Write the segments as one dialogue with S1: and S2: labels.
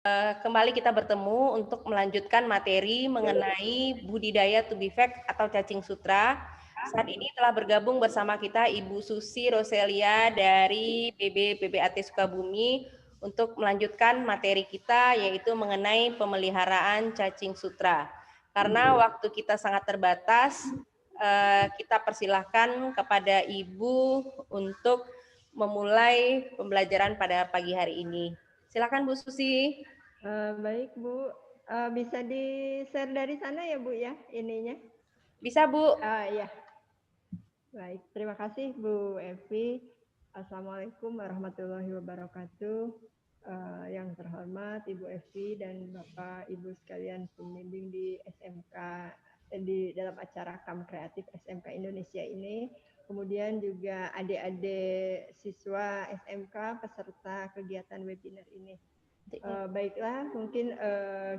S1: Kembali kita bertemu untuk melanjutkan materi mengenai budidaya tubifek atau cacing sutra. Saat ini telah bergabung bersama kita Ibu Susi Roselia dari BBAT Sukabumi untuk melanjutkan materi kita yaitu mengenai pemeliharaan cacing sutra. Karena waktu kita sangat terbatas, kita persilahkan kepada Ibu untuk memulai pembelajaran pada pagi hari ini. Silakan Bu Susi.
S2: Baik Bu, bisa di-share dari sana ya Bu ya ininya?
S1: Bisa Bu.
S2: Ya. Baik, terima kasih Bu Evi. Assalamualaikum warahmatullahi wabarakatuh. Yang terhormat Ibu Evi dan Bapak Ibu sekalian pembimbing di SMK di dalam acara KAM Kreatif SMK Indonesia ini. Kemudian juga adik-adik siswa SMK peserta kegiatan webinar ini. Baiklah, mungkin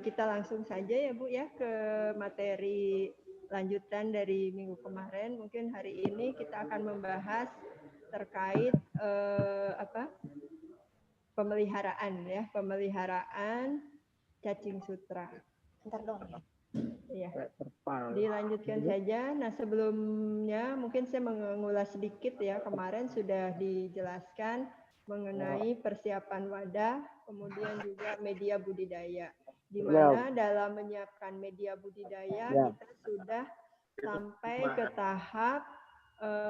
S2: kita langsung saja ya Bu ya ke materi lanjutan dari minggu kemarin. Mungkin hari ini kita akan membahas terkait pemeliharaan ya, pemeliharaan cacing sutra.
S1: Bentar dong.
S2: Ya. Dilanjutkan saja. Nah, sebelumnya mungkin saya mengulas sedikit ya. Kemarin sudah dijelaskan mengenai persiapan wadah, kemudian juga media budidaya. Di mana dalam menyiapkan media budidaya kita sudah sampai ke tahap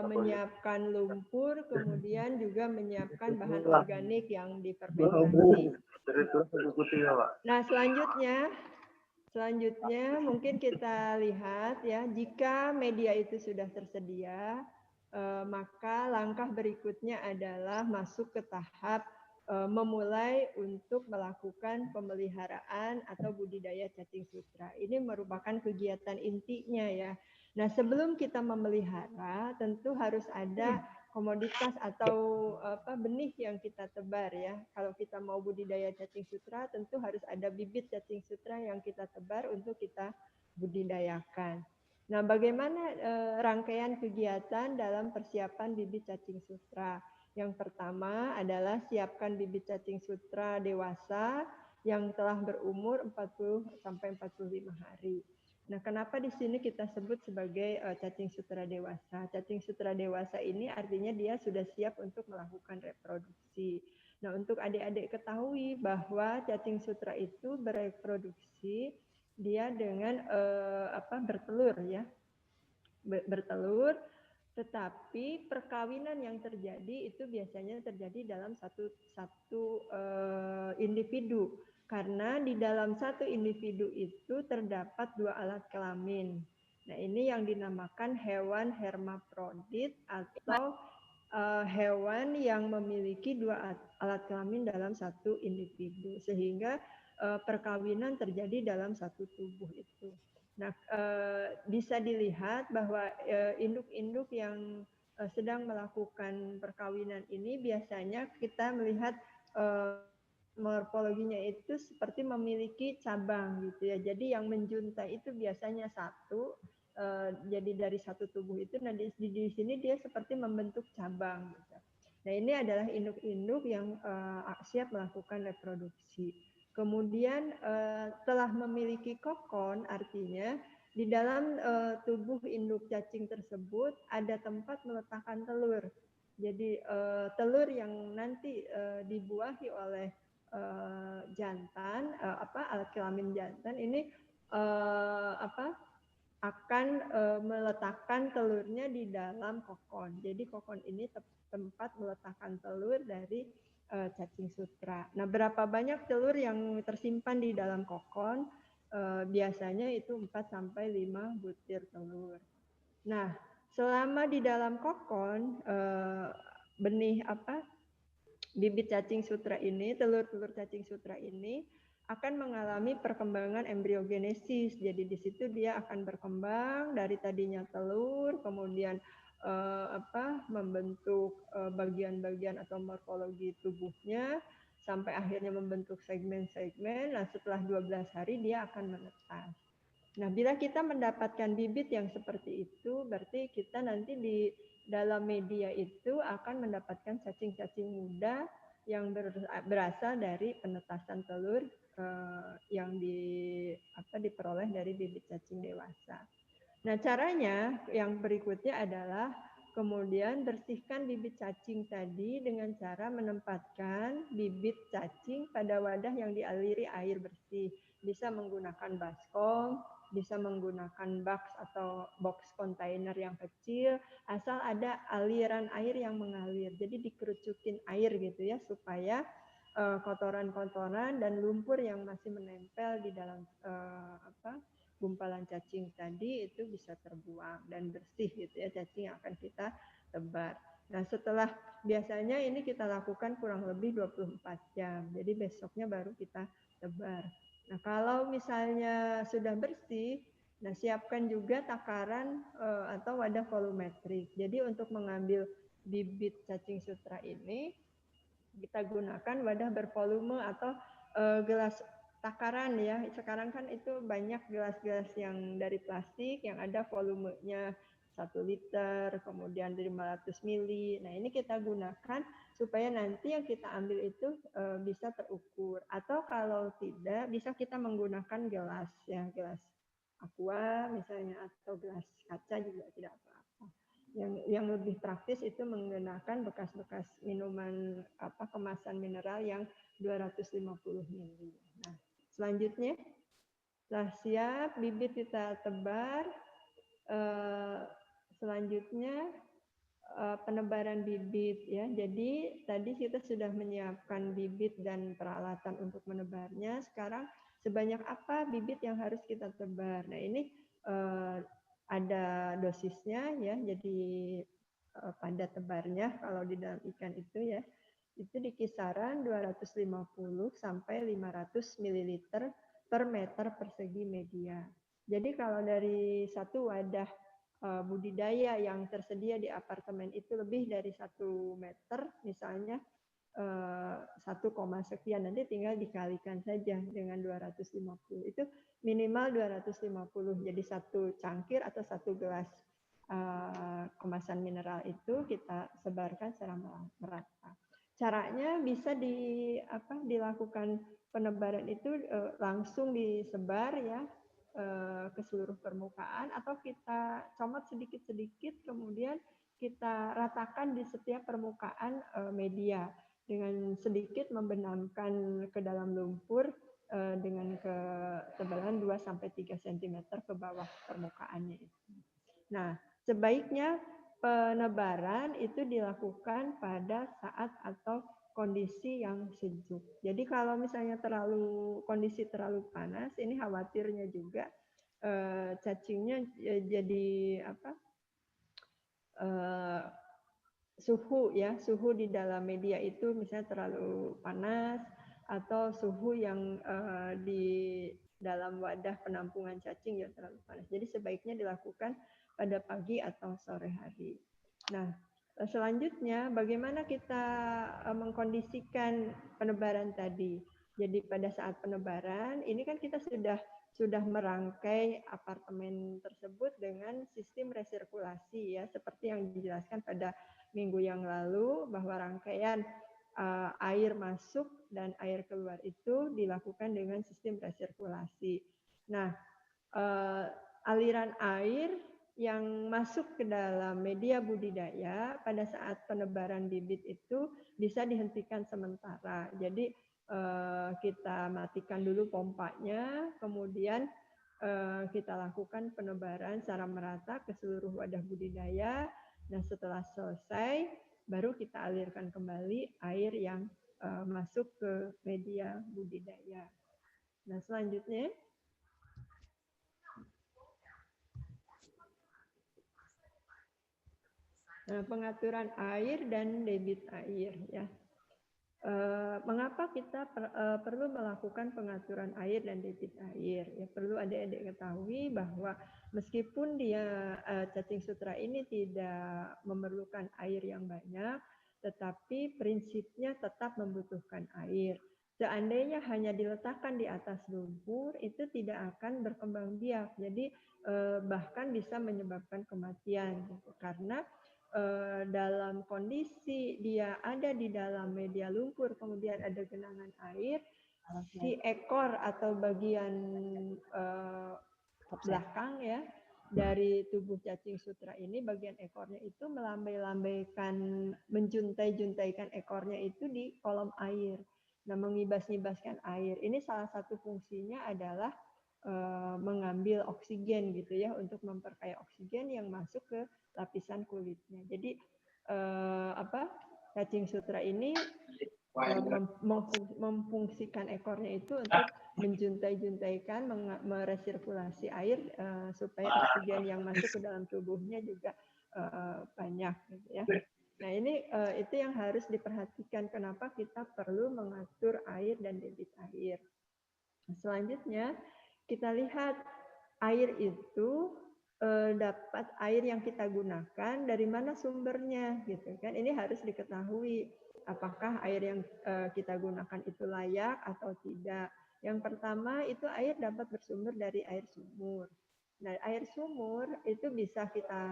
S2: menyiapkan lumpur, kemudian juga menyiapkan bahan organik yang difermentasi. Nah, Selanjutnya mungkin kita lihat ya, jika media itu sudah tersedia, maka langkah berikutnya adalah masuk ke tahap memulai untuk melakukan pemeliharaan atau budidaya cacing sutra. Ini merupakan kegiatan intinya ya. Nah, sebelum kita memelihara, tentu harus ada komoditas atau benih yang kita tebar ya. Kalau kita mau budidaya cacing sutra, tentu harus ada bibit cacing sutra yang kita tebar untuk kita budidayakan. Nah, bagaimana rangkaian kegiatan dalam persiapan bibit cacing sutra? Yang pertama adalah siapkan bibit cacing sutra dewasa yang telah berumur 40 sampai 45 hari. Nah, kenapa di sini kita sebut sebagai cacing sutra dewasa? Cacing sutra dewasa ini artinya dia sudah siap untuk melakukan reproduksi. Nah, untuk adik-adik ketahui bahwa cacing sutra itu bereproduksi dia dengan bertelur ya. Bertelur, tetapi perkawinan yang terjadi itu biasanya terjadi dalam satu individu. Karena di dalam satu individu itu terdapat 2 alat kelamin. Nah, ini yang dinamakan hewan hermafrodit atau hewan yang memiliki 2 alat kelamin dalam satu individu. Sehingga perkawinan terjadi dalam satu tubuh itu. Nah, bisa dilihat bahwa induk-induk yang sedang melakukan perkawinan ini biasanya kita melihat morfologinya itu seperti memiliki cabang gitu ya. Jadi yang menjuntai itu biasanya satu, jadi dari satu tubuh itu. Nah, di sini dia seperti membentuk cabang. Gitu. Nah, ini adalah induk-induk yang siap melakukan reproduksi. Kemudian telah memiliki kokon, artinya di dalam tubuh induk cacing tersebut ada tempat meletakkan telur. Jadi telur yang nanti dibuahi oleh jantan, alat kelamin jantan ini akan meletakkan telurnya di dalam kokon. Jadi kokon ini tempat meletakkan telur dari cacing sutra. Nah, berapa banyak telur yang tersimpan di dalam kokon? Biasanya itu 4 sampai 5 butir telur. Nah, selama di dalam kokon bibit cacing sutra ini, telur-telur cacing sutra ini akan mengalami perkembangan embriogenesis. Jadi di situ dia akan berkembang dari tadinya telur, kemudian membentuk bagian-bagian atau morfologi tubuhnya sampai akhirnya membentuk segmen-segmen. Nah, setelah 12 hari dia akan menetas. Nah, bila kita mendapatkan bibit yang seperti itu, berarti kita nanti di dalam media itu akan mendapatkan cacing-cacing muda yang berasal dari penetasan telur yang diperoleh dari bibit cacing dewasa. Nah, caranya yang berikutnya adalah kemudian bersihkan bibit cacing tadi dengan cara menempatkan bibit cacing pada wadah yang dialiri air bersih. Bisa menggunakan baskom, bisa menggunakan box atau box kontainer yang kecil, asal ada aliran air yang mengalir. Jadi dikerucukin air gitu ya, supaya kotoran-kotoran dan lumpur yang masih menempel di dalam gumpalan cacing tadi itu bisa terbuang dan bersih gitu ya cacing yang akan kita tebar. Nah, setelah biasanya ini kita lakukan kurang lebih 24 jam. Jadi besoknya baru kita tebar. Nah, kalau misalnya sudah bersih, nah siapkan juga takaran atau wadah volumetrik. Jadi untuk mengambil bibit cacing sutra ini kita gunakan wadah bervolume atau gelas takaran ya. Sekarang kan itu banyak gelas-gelas yang dari plastik yang ada volumenya 1 liter, kemudian 500 mili. Nah, ini kita gunakan supaya nanti yang kita ambil itu bisa terukur. Atau kalau tidak, bisa kita menggunakan gelas ya, gelas aqua misalnya atau gelas kaca juga tidak apa-apa. Yang lebih praktis itu menggunakan bekas-bekas minuman kemasan mineral yang 250 ml. Nah, selanjutnya setelah siap bibit kita tebar, selanjutnya penebaran bibit ya. Jadi tadi kita sudah menyiapkan bibit dan peralatan untuk menebarnya. Sekarang sebanyak apa bibit yang harus kita tebar? Nah, ini ada dosisnya ya. Jadi pada tebarnya kalau di dalam ikan itu ya, itu di kisaran 250 sampai 500 ml per meter persegi media. Jadi kalau dari satu wadah budidaya yang tersedia di apartemen itu lebih dari 1 meter, misalnya 1, sekian, nanti tinggal dikalikan saja dengan 250. Itu minimal 250. Jadi 1 cangkir atau 1 gelas kemasan mineral itu kita sebarkan secara merata. Caranya bisa dilakukan penebaran itu langsung disebar ya ke seluruh permukaan, atau kita comot sedikit-sedikit kemudian kita ratakan di setiap permukaan media dengan sedikit membenamkan ke dalam lumpur dengan ketebalan 2-3 cm ke bawah permukaannya itu. Nah, sebaiknya penebaran itu dilakukan pada saat atau kondisi yang sejuk. Jadi kalau misalnya kondisi terlalu panas, ini khawatirnya juga cacingnya jadi suhu di dalam media itu misalnya terlalu panas, atau suhu yang di dalam wadah penampungan cacing yang terlalu panas. Jadi sebaiknya dilakukan pada pagi atau sore hari. Nah, selanjutnya bagaimana kita mengkondisikan penebaran tadi? Jadi pada saat penebaran ini kan kita sudah merangkai apartemen tersebut dengan sistem resirkulasi ya, seperti yang dijelaskan pada minggu yang lalu, bahwa rangkaian air masuk dan air keluar itu dilakukan dengan sistem resirkulasi. Nah, aliran air yang masuk ke dalam media budidaya pada saat penebaran bibit itu bisa dihentikan sementara. Jadi kita matikan dulu pompanya, kemudian kita lakukan penebaran secara merata ke seluruh wadah budidaya. Nah, setelah selesai, baru kita alirkan kembali air yang masuk ke media budidaya. Nah, selanjutnya pengaturan air dan debit air ya. Mengapa kita perlu melakukan pengaturan air dan debit air? Ya, perlu adik-adik ketahui bahwa meskipun dia cacing sutra ini tidak memerlukan air yang banyak, tetapi prinsipnya tetap membutuhkan air. Seandainya hanya diletakkan di atas lumpur, itu tidak akan berkembang biak. Jadi bahkan bisa menyebabkan kematian, gitu. Karena dalam kondisi dia ada di dalam media lumpur, kemudian ada genangan air, si ekor atau bagian belakang ya dari tubuh cacing sutra ini, bagian ekornya itu melambai-lambaikan, menjuntai-juntaikan ekornya itu di kolom air. Nah, mengibas-ngibaskan air. Ini salah satu fungsinya adalah mengambil oksigen gitu ya, untuk memperkaya oksigen yang masuk ke lapisan kulitnya. Jadi cacing sutra ini memfungsikan ekornya itu untuk menjuntai-juntaikan, meresirkulasi air supaya oksigen yang masuk ke dalam tubuhnya juga banyak, gitu ya. Nah ini itu yang harus diperhatikan, kenapa kita perlu mengatur air dan debit air. Selanjutnya kita lihat air itu dapat air yang kita gunakan dari mana sumbernya, gitu kan? Ini harus diketahui apakah air yang kita gunakan itu layak atau tidak. Yang pertama itu air dapat bersumber dari air sumur. Nah, air sumur itu bisa kita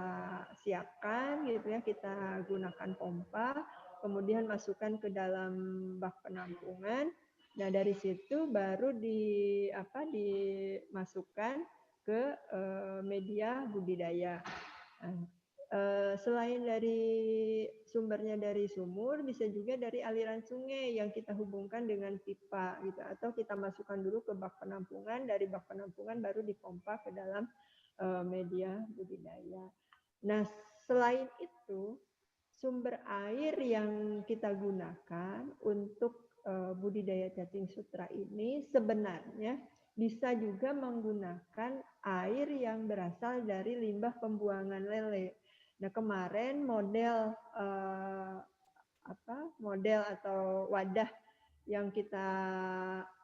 S2: siapkan gitu ya, kita gunakan pompa, kemudian masukkan ke dalam bak penampungan. Nah, dari situ baru dimasukkan ke media budidaya. Nah, selain dari sumbernya dari sumur, bisa juga dari aliran sungai yang kita hubungkan dengan pipa gitu, atau kita masukkan dulu ke bak penampungan, dari bak penampungan baru dipompa ke dalam media budidaya. Nah, selain itu, sumber air yang kita gunakan untuk budidaya cacing sutra ini sebenarnya bisa juga menggunakan air yang berasal dari limbah pembuangan lele. Nah, kemarin model model atau wadah yang kita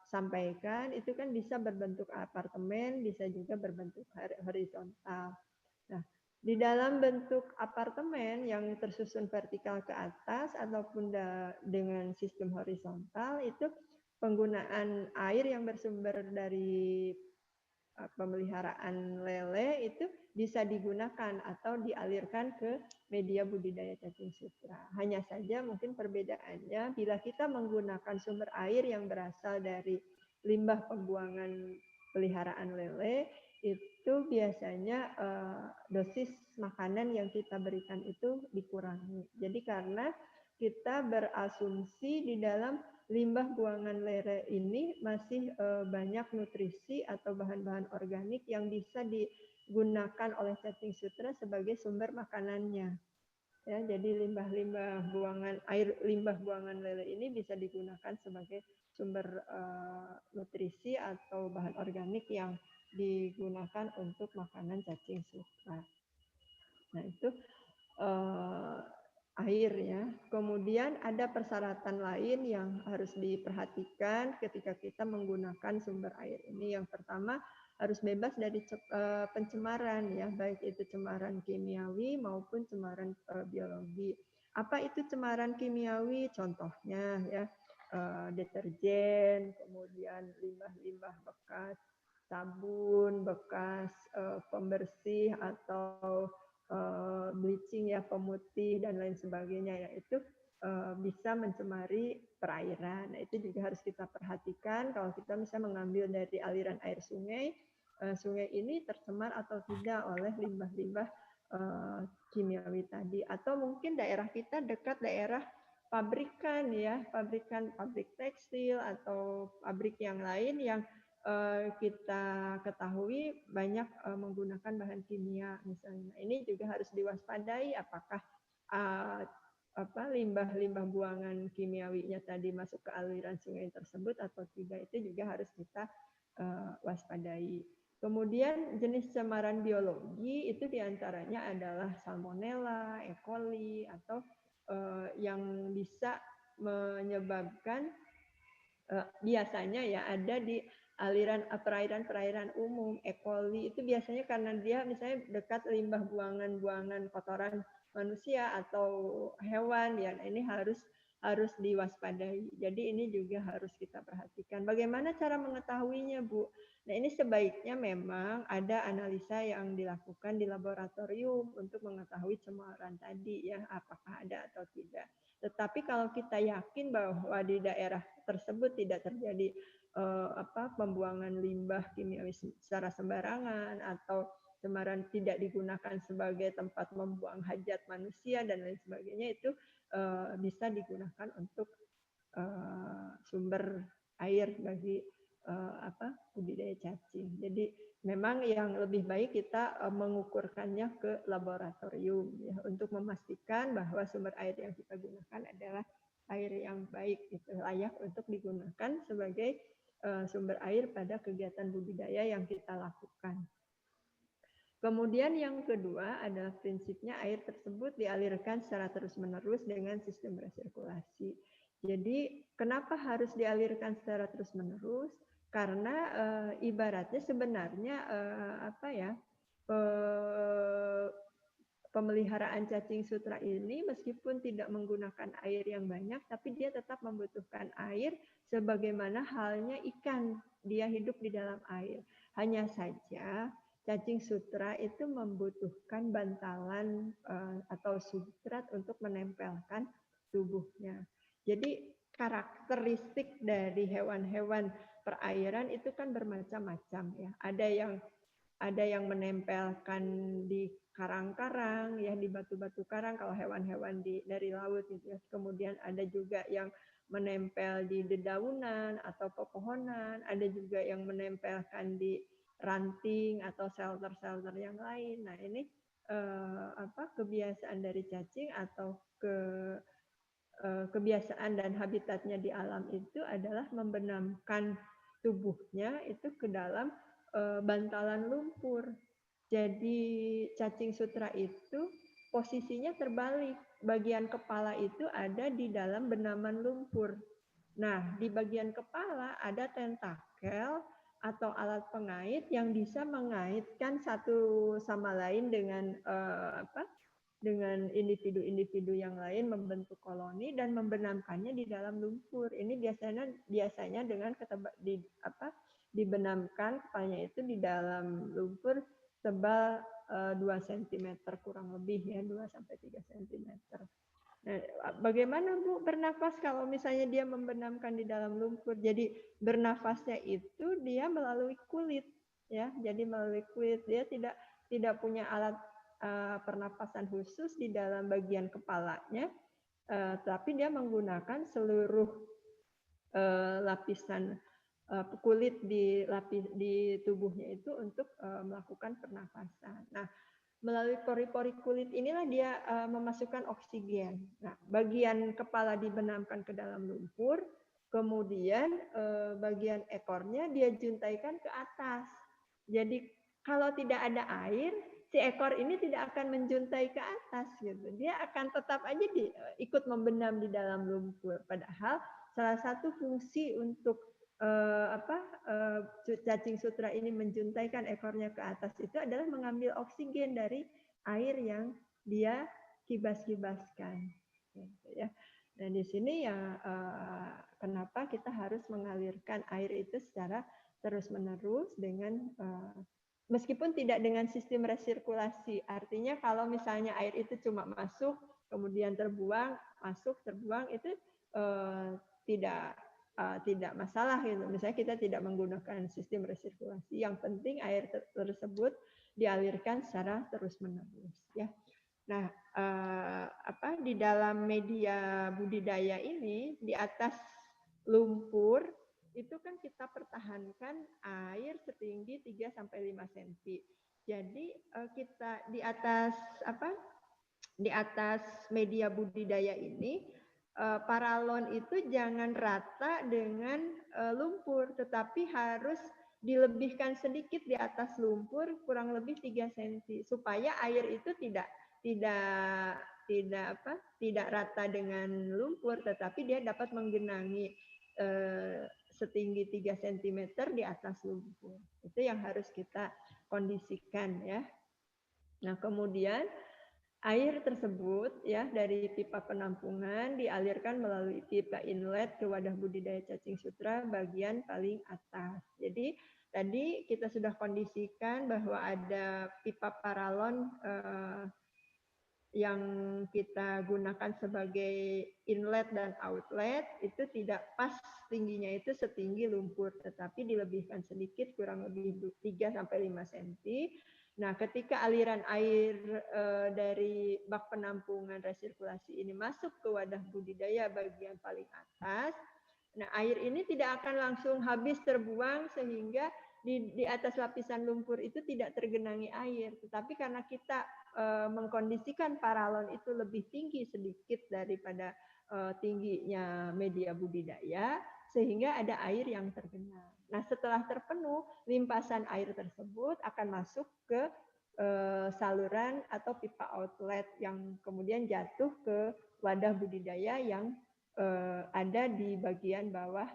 S2: sampaikan itu kan bisa berbentuk apartemen, bisa juga berbentuk horizontal. Nah, di dalam bentuk apartemen yang tersusun vertikal ke atas ataupun dengan sistem horizontal, itu penggunaan air yang bersumber dari pemeliharaan lele itu bisa digunakan atau dialirkan ke media budidaya cacing sutra. Hanya saja mungkin perbedaannya bila kita menggunakan sumber air yang berasal dari limbah pembuangan peliharaan lele, itu biasanya dosis makanan yang kita berikan itu dikurangi. Jadi karena kita berasumsi di dalam limbah buangan lele ini masih banyak nutrisi atau bahan-bahan organik yang bisa digunakan oleh cacing sutra sebagai sumber makanannya. Ya, jadi limbah-limbah buangan air, limbah buangan lele ini bisa digunakan sebagai sumber nutrisi atau bahan organik yang digunakan untuk makanan cacing sutra. Nah, itu air ya. Kemudian ada persyaratan lain yang harus diperhatikan ketika kita menggunakan sumber air ini. Yang pertama harus bebas dari pencemaran ya, baik itu cemaran kimiawi maupun cemaran biologi. Apa itu cemaran kimiawi? Contohnya ya deterjen, kemudian limbah-limbah bekas sabun, bekas pembersih atau bleaching ya, pemutih dan lain sebagainya, yaitu bisa mencemari perairan. Nah, itu juga harus kita perhatikan kalau kita misalnya mengambil dari aliran air sungai, sungai ini tercemar atau tidak oleh limbah-limbah kimiawi tadi. Atau mungkin daerah kita dekat daerah pabrikan ya, pabrik tekstil atau pabrik yang lain yang kita ketahui banyak menggunakan bahan kimia misalnya. Ini juga harus diwaspadai apakah limbah-limbah buangan kimiawinya tadi masuk ke aliran sungai tersebut atau tidak, itu juga harus kita waspadai. Kemudian jenis cemaran biologi itu diantaranya adalah Salmonella, E. coli, atau yang bisa menyebabkan biasanya ya ada di aliran perairan-perairan umum. E. coli itu biasanya karena dia misalnya dekat limbah buangan-buangan kotoran manusia atau hewan ya. Ini harus diwaspadai. Jadi ini juga harus kita perhatikan. Bagaimana cara mengetahuinya, Bu? Nah, ini sebaiknya memang ada analisa yang dilakukan di laboratorium untuk mengetahui cemaran tadi ya, apakah ada atau tidak. Tetapi kalau kita yakin bahwa di daerah tersebut tidak terjadi pembuangan limbah kimiawi secara sembarangan atau cemaran tidak digunakan sebagai tempat membuang hajat manusia dan lain sebagainya, itu bisa digunakan untuk sumber air bagi budidaya cacing. Jadi memang yang lebih baik kita mengukurkannya ke laboratorium ya, untuk memastikan bahwa sumber air yang kita gunakan adalah air yang baik, gitu, layak untuk digunakan sebagai sumber air pada kegiatan budidaya yang kita lakukan. Kemudian yang kedua adalah prinsipnya air tersebut dialirkan secara terus-menerus dengan sistem resirkulasi. Jadi kenapa harus dialirkan secara terus-menerus? Karena ibaratnya sebenarnya pemeliharaan cacing sutra ini meskipun tidak menggunakan air yang banyak, tapi dia tetap membutuhkan air sebagaimana halnya ikan, dia hidup di dalam air. Hanya saja cacing sutra itu membutuhkan bantalan atau substrat untuk menempelkan tubuhnya. Jadi karakteristik dari hewan-hewan perairan itu kan bermacam-macam ya. Ada yang menempelkan di karang-karang ya, di batu-batu karang kalau hewan-hewan dari laut gitu ya. Kemudian ada juga yang menempel di dedaunan atau pepohonan, ada juga yang menempelkan di ranting atau shelter-shelter yang lain. Nah, ini kebiasaan dari cacing atau kebiasaan dan habitatnya di alam itu adalah membenamkan tubuhnya itu ke dalam bantalan lumpur. Jadi cacing sutra itu posisinya terbalik. Bagian kepala itu ada di dalam benaman lumpur. Nah, di bagian kepala ada tentakel atau alat pengait yang bisa mengaitkan satu sama lain dengan dengan individu-individu yang lain, membentuk koloni dan membenamkannya di dalam lumpur. Ini biasanya dengan dibenamkan kepalanya itu di dalam lumpur tebal 2 cm kurang lebih ya, 2 sampai 3 cm. Nah, bagaimana Bu bernafas kalau misalnya dia membenamkan di dalam lumpur? Jadi bernafasnya itu dia melalui kulit ya. Jadi melalui kulit, dia tidak punya alat pernapasan khusus di dalam bagian kepalanya, tapi dia menggunakan seluruh lapisan kulit di tubuhnya itu untuk melakukan pernapasan. Nah, melalui pori-pori kulit inilah dia memasukkan oksigen. Nah, bagian kepala dibenamkan ke dalam lumpur, kemudian bagian ekornya dia juntaikan ke atas. Jadi kalau tidak ada air, si ekor ini tidak akan menjuntai ke atas gitu. Dia akan tetap aja ikut membenam di dalam lumpur. Padahal salah satu fungsi untuk cacing sutra ini menjuntaikan ekornya ke atas itu adalah mengambil oksigen dari air yang dia kibas-kibaskan. Gitu ya. Dan di sini ya kenapa kita harus mengalirkan air itu secara terus-menerus dengan meskipun tidak dengan sistem resirkulasi. Artinya kalau misalnya air itu cuma masuk kemudian terbuang, masuk terbuang itu tidak masalah gitu. Misalnya kita tidak menggunakan sistem resirkulasi, yang penting air tersebut dialirkan secara terus-menerus ya. Nah, di dalam media budidaya ini di atas lumpur itu kan kita pertahankan air setinggi 3 sampai 5 cm. Jadi kita di atas media budidaya ini paralon itu jangan rata dengan lumpur, tetapi harus dilebihkan sedikit di atas lumpur kurang lebih 3 cm supaya air itu tidak rata dengan lumpur, tetapi dia dapat menggenangi setinggi 3 cm di atas lumpur. Itu yang harus kita kondisikan ya. Nah, kemudian air tersebut ya dari pipa penampungan dialirkan melalui pipa inlet ke wadah budidaya cacing sutra bagian paling atas. Jadi tadi kita sudah kondisikan bahwa ada pipa paralon yang kita gunakan sebagai inlet dan outlet itu tidak pas tingginya itu setinggi lumpur, tetapi dilebihkan sedikit kurang lebih 3-5 cm. Nah, ketika aliran air dari bak penampungan resirkulasi ini masuk ke wadah budidaya bagian paling atas, nah air ini tidak akan langsung habis terbuang sehingga di atas lapisan lumpur itu tidak tergenangi air, tetapi karena kita mengkondisikan paralon itu lebih tinggi sedikit daripada tingginya media budidaya, sehingga ada air yang tergenang. Nah, setelah terpenuh, limpasan air tersebut akan masuk ke saluran atau pipa outlet yang kemudian jatuh ke wadah budidaya yang ada di bagian bawah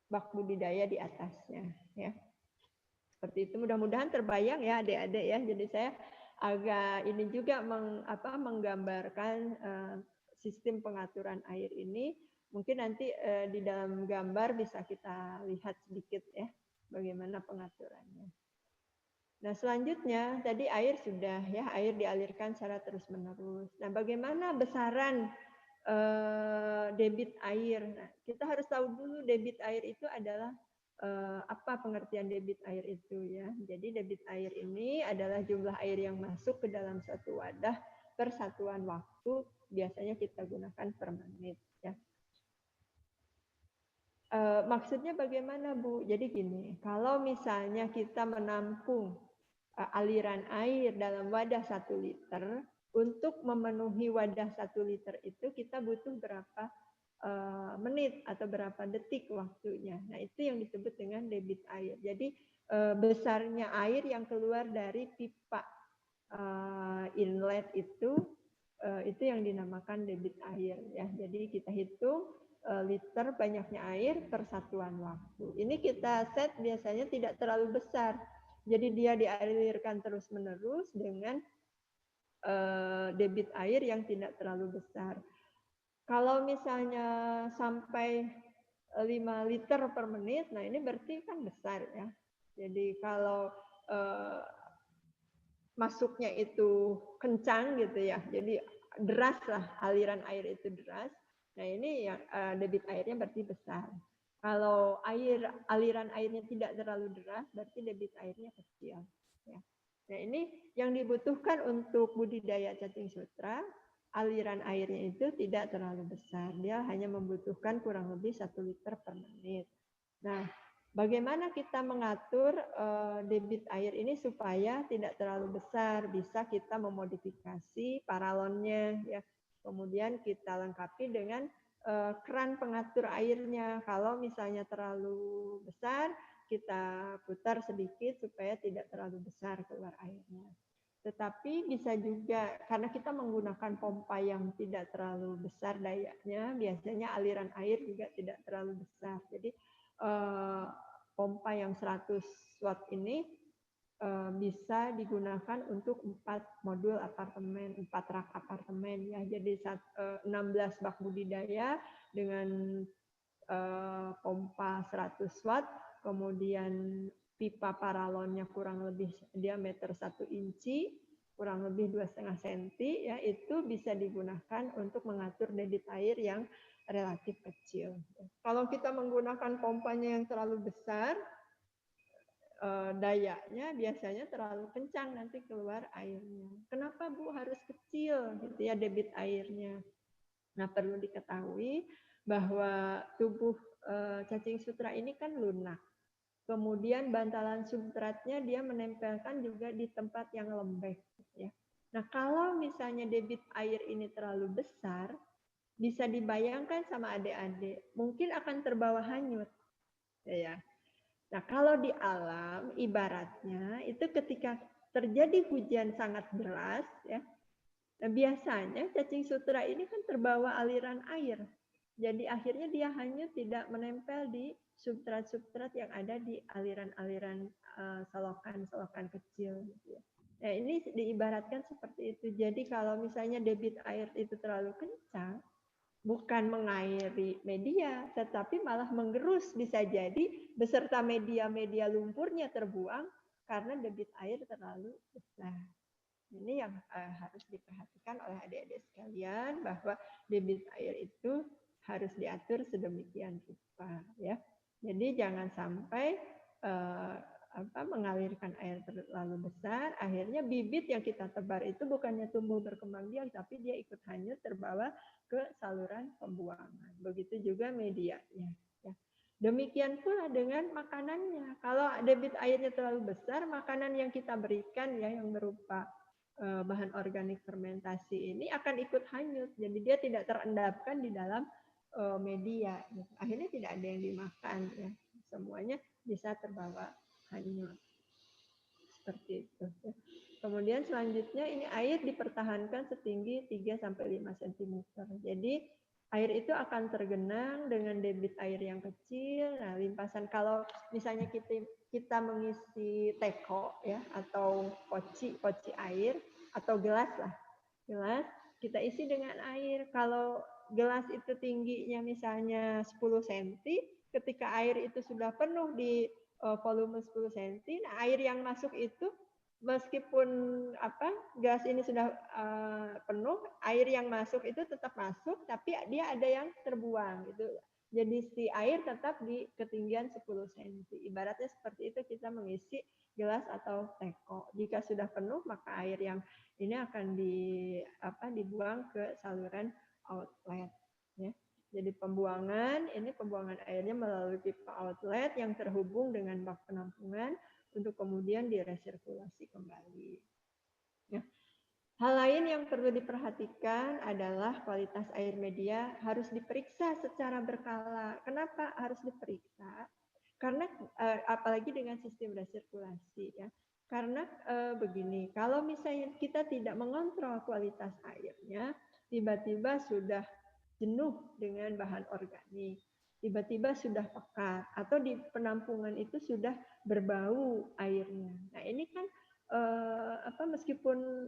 S2: bak budidaya di atasnya, ya. Seperti itu, mudah-mudahan terbayang ya adik-adik ya. Jadi saya agak ini juga menggambarkan sistem pengaturan air ini. Mungkin nanti di dalam gambar bisa kita lihat sedikit ya bagaimana pengaturannya. Nah, selanjutnya tadi air sudah ya, air dialirkan secara terus-menerus. Nah, bagaimana besaran debit air? Nah, kita harus tahu dulu debit air itu adalah apa pengertian debit air itu ya. Jadi debit air ini adalah jumlah air yang masuk ke dalam suatu wadah per satuan waktu, biasanya kita gunakan per menit ya. Maksudnya bagaimana Bu? Jadi gini, kalau misalnya kita menampung aliran air dalam wadah 1 liter, untuk memenuhi wadah 1 liter itu kita butuh berapa menit atau berapa detik waktunya. Nah, itu yang disebut dengan debit air. Jadi besarnya air yang keluar dari pipa inlet itu yang dinamakan debit air ya. Jadi kita hitung liter banyaknya air per satuan waktu. Ini kita set biasanya tidak terlalu besar. Jadi dia dialirkan terus-menerus dengan debit air yang tidak terlalu besar. Kalau misalnya sampai 5 liter per menit, nah ini berarti kan besar ya. Jadi kalau masuknya itu kencang gitu ya, jadi deras lah, aliran air itu deras. Nah ini yang debit airnya berarti besar. Kalau aliran airnya tidak terlalu deras, berarti debit airnya kecil. Ya. Nah ini yang dibutuhkan untuk budidaya cacing sutra. Aliran airnya itu tidak terlalu besar. Dia hanya membutuhkan kurang lebih 1 liter per menit. Nah, bagaimana kita mengatur debit air ini supaya tidak terlalu besar? Bisa kita memodifikasi paralonnya, ya. Kemudian kita lengkapi dengan keran pengatur airnya. Kalau misalnya terlalu besar, kita putar sedikit supaya tidak terlalu besar keluar airnya. Tetapi bisa juga, karena kita menggunakan pompa yang tidak terlalu besar dayanya, biasanya aliran air juga tidak terlalu besar. Jadi pompa yang 100 watt ini bisa digunakan untuk 4 modul apartemen, 4 rak apartemen ya. Jadi 16 bak budidaya dengan pompa 100 watt, kemudian pipa paralonnya kurang lebih diameter 1 inci, kurang lebih 2,5 cm, ya itu bisa digunakan untuk mengatur debit air yang relatif kecil. Kalau kita menggunakan pompanya yang terlalu besar, dayanya biasanya terlalu kencang nanti keluar airnya. Kenapa Bu harus kecil gitu ya debit airnya? Nah, perlu diketahui bahwa tubuh cacing sutra ini kan lunak. Kemudian bantalan substratnya dia menempelkan juga di tempat yang lembek ya. Nah, kalau misalnya debit air ini terlalu besar, bisa dibayangkan sama adik-adik, mungkin akan terbawa hanyut. Ya. Nah, kalau di alam ibaratnya itu ketika terjadi hujan sangat deras ya. Nah, biasanya cacing sutra ini kan terbawa aliran air. Jadi akhirnya dia hanya tidak menempel di substrat-substrat yang ada di aliran-aliran selokan-selokan kecil. Nah, ini diibaratkan seperti itu. Jadi kalau misalnya debit air itu terlalu kencang, bukan mengairi media, tetapi malah menggerus bisa jadi beserta media-media lumpurnya terbuang karena debit air terlalu besar. Ini yang harus diperhatikan oleh adik-adik sekalian, bahwa debit air itu harus diatur sedemikian rupa, ya. Jadi jangan sampai mengalirkan air terlalu besar, akhirnya bibit yang kita tebar itu bukannya tumbuh berkembang biak, tapi dia ikut hanyut terbawa ke saluran pembuangan. Begitu juga medianya. Ya. Demikian pula dengan makanannya. Kalau debit airnya terlalu besar, makanan yang kita berikan ya yang berupa bahan organik fermentasi ini akan ikut hanyut. Jadi dia tidak terendapkan di dalam media. Akhirnya tidak ada yang dimakan ya. Semuanya bisa terbawa hanyut. Seperti itu. Kemudian selanjutnya ini air dipertahankan setinggi 3-5 cm. Jadi air itu akan tergenang dengan debit air yang kecil. Nah, limpasan kalau misalnya kita mengisi teko ya atau poci air atau gelas lah. Gelas kita isi dengan air. Kalau gelas itu tingginya misalnya 10 cm, ketika air itu sudah penuh di volume 10 cm, nah air yang masuk itu meskipun gas ini sudah penuh, air yang masuk itu tetap masuk, tapi dia ada yang terbuang gitu. Jadi si air tetap di ketinggian 10 cm. Ibaratnya seperti itu kita mengisi gelas atau teko. Jika sudah penuh, maka air yang ini akan dibuang ke saluran outlet. Ya. Jadi pembuangan airnya melalui pipa outlet yang terhubung dengan bak penampungan untuk kemudian diresirkulasi kembali. Ya. Hal lain yang perlu diperhatikan adalah kualitas air media harus diperiksa secara berkala. Kenapa harus diperiksa? Karena apalagi dengan sistem resirkulasi ya. Karena begini, kalau misalnya kita tidak mengontrol kualitas airnya, tiba-tiba sudah jenuh dengan bahan organik, tiba-tiba sudah pekat, atau di penampungan itu sudah berbau airnya. Nah ini kan meskipun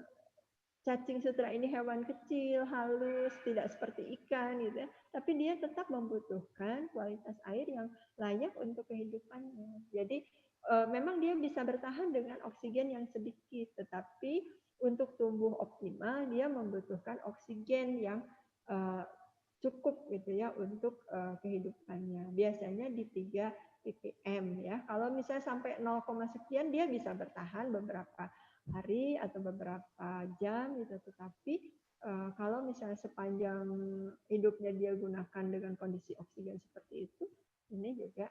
S2: cacing sutra ini hewan kecil, halus, tidak seperti ikan gitu ya, tapi dia tetap membutuhkan kualitas air yang layak untuk kehidupannya. Jadi memang dia bisa bertahan dengan oksigen yang sedikit, tetapi untuk tumbuh optimal dia membutuhkan oksigen yang cukup gitu ya untuk kehidupannya. Biasanya di 3 ppm ya. Kalau misalnya sampai 0, sekian dia bisa bertahan beberapa hari atau beberapa jam gitu, tetapi kalau misalnya sepanjang hidupnya dia gunakan dengan kondisi oksigen seperti itu, ini juga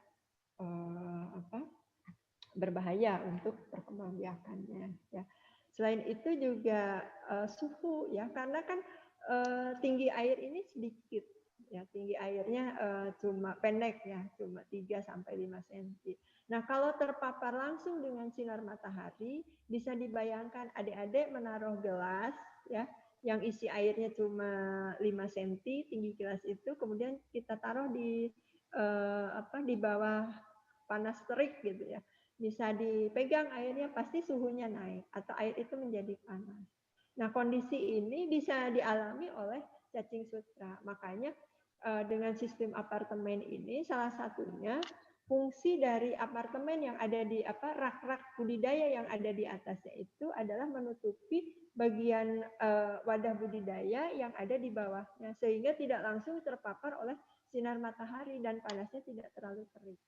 S2: berbahaya untuk perkembangbiakannya ya. Selain itu juga suhu ya, karena kan tinggi air ini sedikit ya, tinggi airnya cuma pendek ya, cuma 3-5 cm. Nah, kalau terpapar langsung dengan sinar matahari, bisa dibayangkan adik-adik menaruh gelas ya yang isi airnya cuma 5 cm tinggi gelas itu, kemudian kita taruh di di bawah panas terik gitu ya. Bisa dipegang airnya, pasti suhunya naik atau air itu menjadi panas. Nah, kondisi ini bisa dialami oleh cacing sutra. Makanya dengan sistem apartemen ini salah satunya fungsi dari apartemen yang ada di rak-rak budidaya yang ada di atasnya itu adalah menutupi bagian wadah budidaya yang ada di bawahnya sehingga tidak langsung terpapar oleh sinar matahari dan panasnya tidak terlalu terik.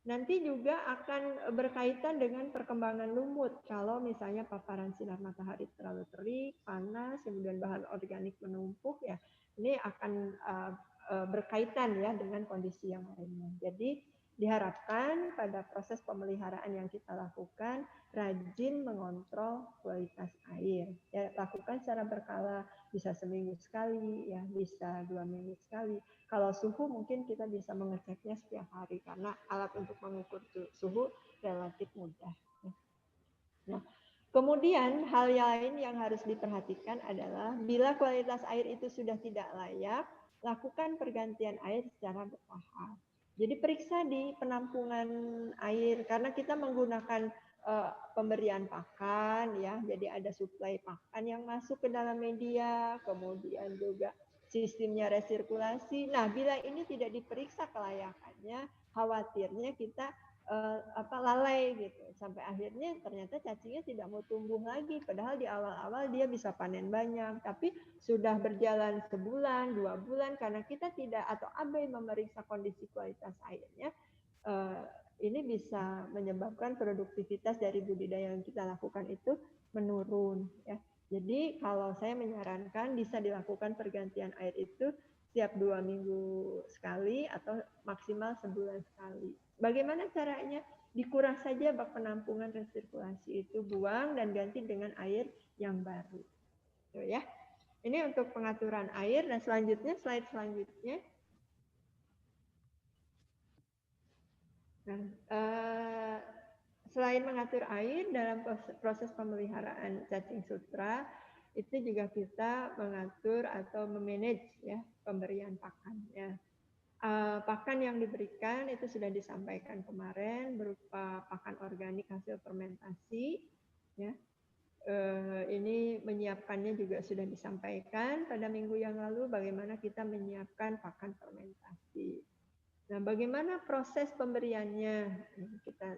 S2: Nanti juga akan berkaitan dengan perkembangan lumut. Kalau misalnya paparan sinar matahari terlalu terik, panas, kemudian bahan organik menumpuk, ya ini akan berkaitan ya dengan kondisi yang lainnya. Jadi diharapkan pada proses pemeliharaan yang kita lakukan rajin mengontrol kualitas air. Ya, lakukan secara berkala, bisa seminggu sekali, ya bisa 2 minggu sekali. Kalau suhu mungkin kita bisa mengeceknya setiap hari karena alat untuk mengukur suhu relatif mudah. Nah, kemudian hal lain yang harus diperhatikan adalah bila kualitas air itu sudah tidak layak, lakukan pergantian air secara bertahap. Jadi periksa di penampungan air karena kita menggunakan pemberian pakan ya, jadi ada suplai pakan yang masuk ke dalam media, kemudian juga sistemnya resirkulasi. Nah, bila ini tidak diperiksa kelayakannya, khawatirnya kita lalai gitu, sampai akhirnya ternyata cacingnya tidak mau tumbuh lagi, padahal di awal-awal dia bisa panen banyak, tapi sudah berjalan sebulan 2 bulan karena kita tidak atau abai memeriksa kondisi kualitas airnya, ini bisa menyebabkan produktivitas dari budidaya yang kita lakukan itu menurun ya. Jadi kalau saya menyarankan bisa dilakukan pergantian air itu setiap 2 minggu sekali atau maksimal sebulan sekali. Bagaimana caranya? Dikuras saja bak penampungan resirkulasi itu, buang dan ganti dengan air yang baru. Tuh ya. Ini untuk pengaturan air. Dan selanjutnya, slide selanjutnya. Nah, selain mengatur air dalam proses pemeliharaan cacing sutra, itu juga kita mengatur atau memanage ya pemberian pakan ya. Pakan yang diberikan itu sudah disampaikan kemarin berupa pakan organik hasil fermentasi ya. Ini menyiapkannya juga sudah disampaikan pada minggu yang lalu bagaimana kita menyiapkan pakan fermentasi. Nah, bagaimana proses pemberiannya? Kita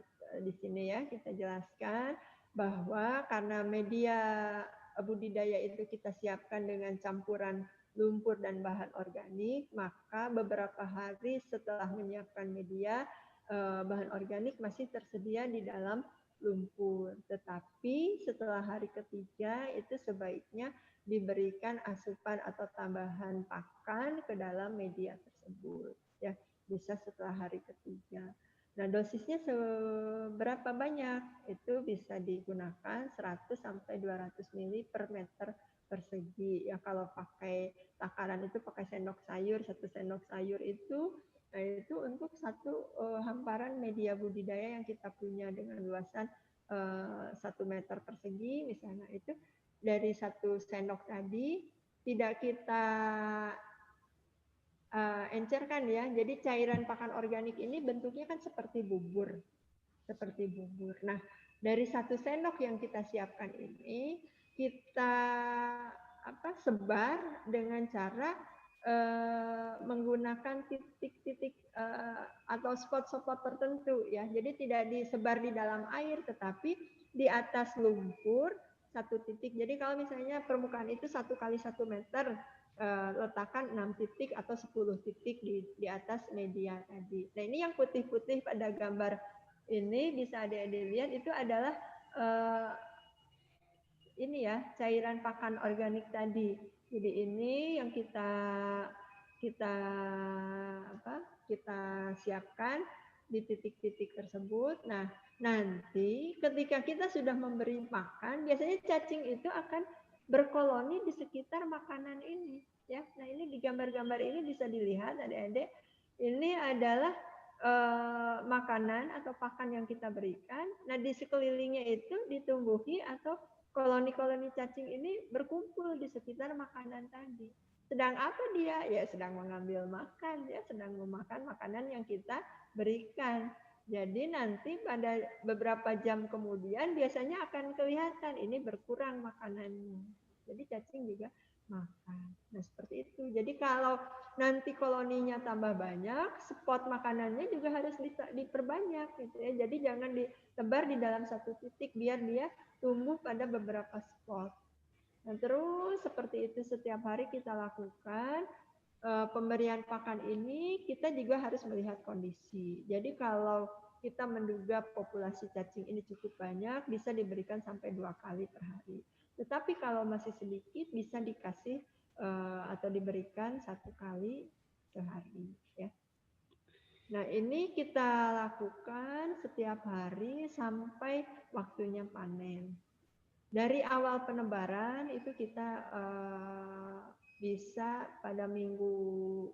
S2: di sini ya kita jelaskan bahwa karena media budidaya itu kita siapkan dengan campuran lumpur dan bahan organik, maka beberapa hari setelah menyiapkan media, bahan organik masih tersedia di dalam lumpur. Tetapi setelah hari ketiga itu sebaiknya diberikan asupan atau tambahan pakan ke dalam media tersebut. Ya, bisa setelah hari ketiga. Nah, dosisnya seberapa banyak? Itu bisa digunakan 100 sampai 200 ml per meter persegi. Ya kalau pakai takaran itu pakai sendok sayur, 1 sendok sayur itu, nah itu untuk satu hamparan media budidaya yang kita punya dengan luasan 1 meter persegi misalnya, itu dari 1 sendok tadi tidak kita encerkan ya. Jadi cairan pakan organik ini bentuknya kan seperti bubur. Seperti bubur. Nah, dari 1 sendok yang kita siapkan ini, kita sebar dengan cara menggunakan titik-titik atau spot-spot tertentu ya. Jadi tidak disebar di dalam air, tetapi di atas lumpur 1 titik. Jadi kalau misalnya permukaan itu 1 kali 1 meter, letakkan 6 titik atau 10 titik di atas media tadi. Nah, ini yang putih-putih pada gambar ini bisa adik-adik lihat itu adalah ini ya cairan pakan organik tadi. Jadi ini yang kita siapkan di titik-titik tersebut. Nah, nanti ketika kita sudah memberi makan, biasanya cacing itu akan berkoloni di sekitar makanan ini. Ya, nah ini di gambar-gambar ini bisa dilihat adik-adik. Ini adalah makanan atau pakan yang kita berikan. Nah, di sekelilingnya itu ditumbuhi atau koloni-koloni cacing ini berkumpul di sekitar makanan tadi. Sedang apa dia? Ya sedang mengambil makan, ya sedang memakan makanan yang kita berikan. Jadi nanti pada beberapa jam kemudian biasanya akan kelihatan ini berkurang makanannya. Jadi cacing juga makan. Nah seperti itu. Jadi kalau nanti koloninya tambah banyak, spot makanannya juga harus diperbanyak gitu ya. Jadi jangan ditebar di dalam 1 titik biar dia tumbuh pada beberapa spot. Nah, terus seperti itu setiap hari kita lakukan. Pemberian pakan ini kita juga harus melihat kondisi. Jadi kalau kita menduga populasi cacing ini cukup banyak, bisa diberikan sampai 2 kali per hari. Tetapi kalau masih sedikit, bisa dikasih atau diberikan 1 kali sehari. Ya. Nah ini kita lakukan setiap hari sampai waktunya panen. Dari awal penebaran itu kita bisa pada minggu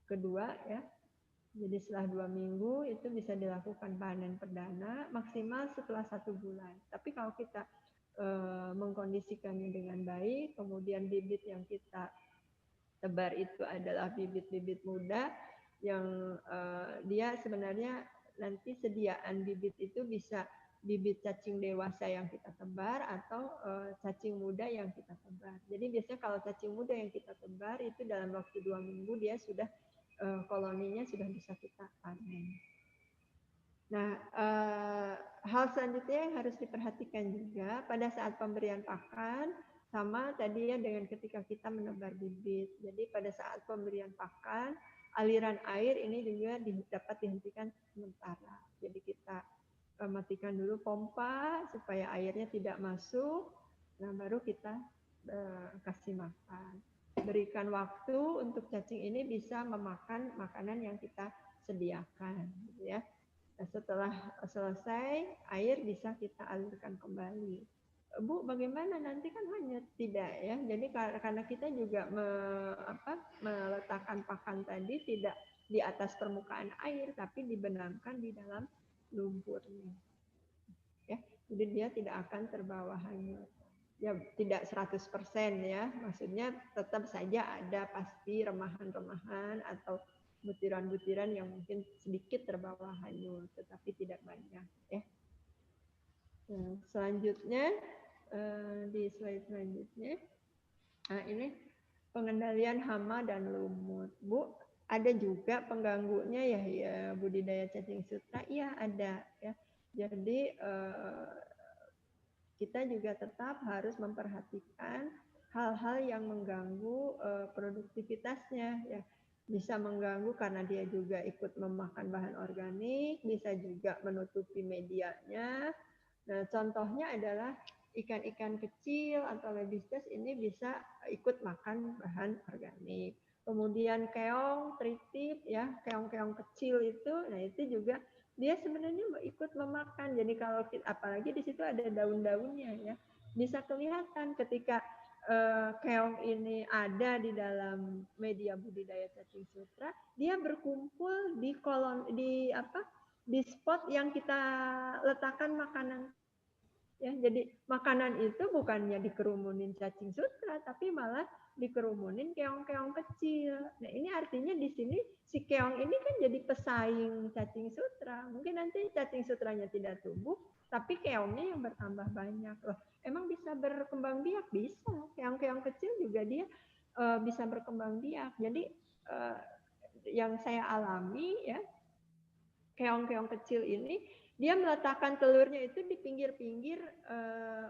S2: kedua ya. Jadi setelah 2 minggu itu bisa dilakukan panen perdana maksimal setelah 1 bulan. Tapi kalau kita mengkondisikannya dengan baik, kemudian bibit yang kita tebar itu adalah bibit-bibit muda yang dia sebenarnya nanti sediaan bibit itu bisa bibit cacing dewasa yang kita tebar atau cacing muda yang kita tebar. Jadi biasanya kalau cacing muda yang kita tebar itu dalam waktu 2 minggu dia sudah koloninya sudah bisa kita panen. Nah, hal selanjutnya yang harus diperhatikan juga pada saat pemberian pakan, sama tadi ya dengan ketika kita menebar bibit. Jadi pada saat pemberian pakan, aliran air ini juga dapat dihentikan sementara. Jadi kita matikan dulu pompa supaya airnya tidak masuk. Nah, baru kita kasih makan. Berikan waktu untuk cacing ini bisa memakan makanan yang kita sediakan, gitu ya. Nah, setelah selesai, air bisa kita alirkan kembali. Bu, bagaimana nanti kan hanya tidak ya. Jadi karena kita juga meletakkan pakan tadi tidak di atas permukaan air, tapi dibenamkan di dalam lumpurnya. Ya, jadi dia tidak akan terbawa hanyut. Ya, tidak 100% ya. Maksudnya tetap saja ada pasti remahan-remahan atau butiran-butiran yang mungkin sedikit terbawa hanyut, tetapi tidak banyak ya. Nah, selanjutnya di slide selanjutnya, nah ini pengendalian hama dan lumut. Bu, ada juga pengganggunya ya budidaya cacing sutra? Iya ada ya. Jadi kita juga tetap harus memperhatikan hal-hal yang mengganggu produktivitasnya ya. Bisa mengganggu karena dia juga ikut memakan bahan organik, bisa juga menutupi medianya. Nah, contohnya adalah ikan-ikan kecil atau lebistes ini bisa ikut makan bahan organik. Kemudian keong, tritip ya, keong-keong kecil itu, nah itu juga dia sebenarnya ikut memakan. Jadi kalau apalagi di situ ada daun-daunnya ya, bisa kelihatan ketika keong ini ada di dalam media budidaya cacing sutra, dia berkumpul di di spot yang kita letakkan makanan. Ya, jadi makanan itu bukannya dikerumunin cacing sutra, tapi malah dikerumunin keong-keong kecil. Nah, ini artinya di sini si keong ini kan jadi pesaing cacing sutra. Mungkin nanti cacing sutranya tidak tumbuh, tapi keongnya yang bertambah banyak. Loh, emang bisa berkembang biak? Bisa. Keong-keong kecil juga dia bisa berkembang biak. Jadi yang saya alami ya, keong-keong kecil ini dia meletakkan telurnya itu di pinggir-pinggir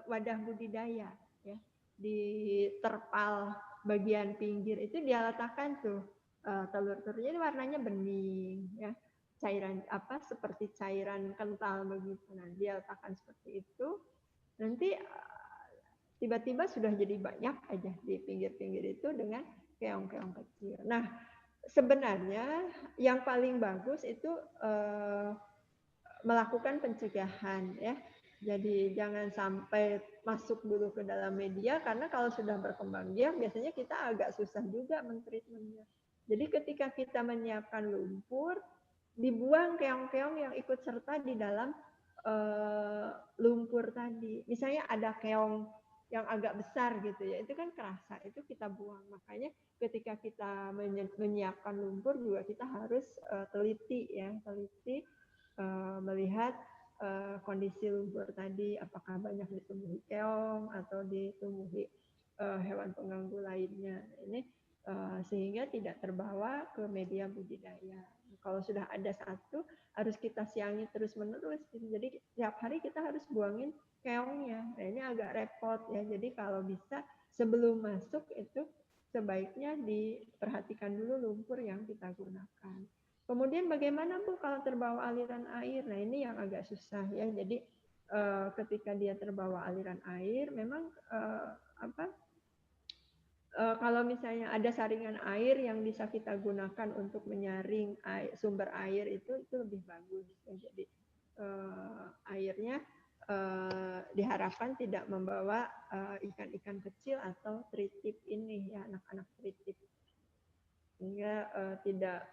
S2: wadah budidaya ya, di terpal bagian pinggir itu dia letakkan tuh telur-telurnya, ini warnanya bening ya, cairan seperti cairan kental begitu. Nah, dia letakkan seperti itu, nanti tiba-tiba sudah jadi banyak aja di pinggir-pinggir itu dengan keong-keong kecil. Nah, sebenarnya yang paling bagus itu melakukan pencegahan ya. Jadi jangan sampai masuk dulu ke dalam media, karena kalau sudah berkembang biak biasanya kita agak susah juga mentreatmentnya. Jadi ketika kita menyiapkan lumpur, dibuang keong-keong yang ikut serta di dalam lumpur tadi. Misalnya ada keong yang agak besar gitu ya, itu kan kerasa, itu kita buang. Makanya ketika kita menyiapkan lumpur juga kita harus teliti ya, teliti melihat kondisi lumpur tadi, apakah banyak ditumbuhi keong atau ditumbuhi hewan pengganggu lainnya. Ini sehingga tidak terbawa ke media budidaya. Kalau sudah ada satu, harus kita siangi terus-menerus. Jadi setiap hari kita harus buangin keongnya. Nah, ini agak repot ya. Jadi kalau bisa sebelum masuk itu sebaiknya diperhatikan dulu lumpur yang kita gunakan. Kemudian bagaimana Bu kalau terbawa aliran air? Nah, ini yang agak susah ya. Jadi ketika dia terbawa aliran air, memang kalau misalnya ada saringan air yang bisa kita gunakan untuk menyaring sumber air itu lebih bagus. Jadi airnya diharapkan tidak membawa ikan-ikan kecil atau tritip ini ya, anak-anak tritip, sehingga tidak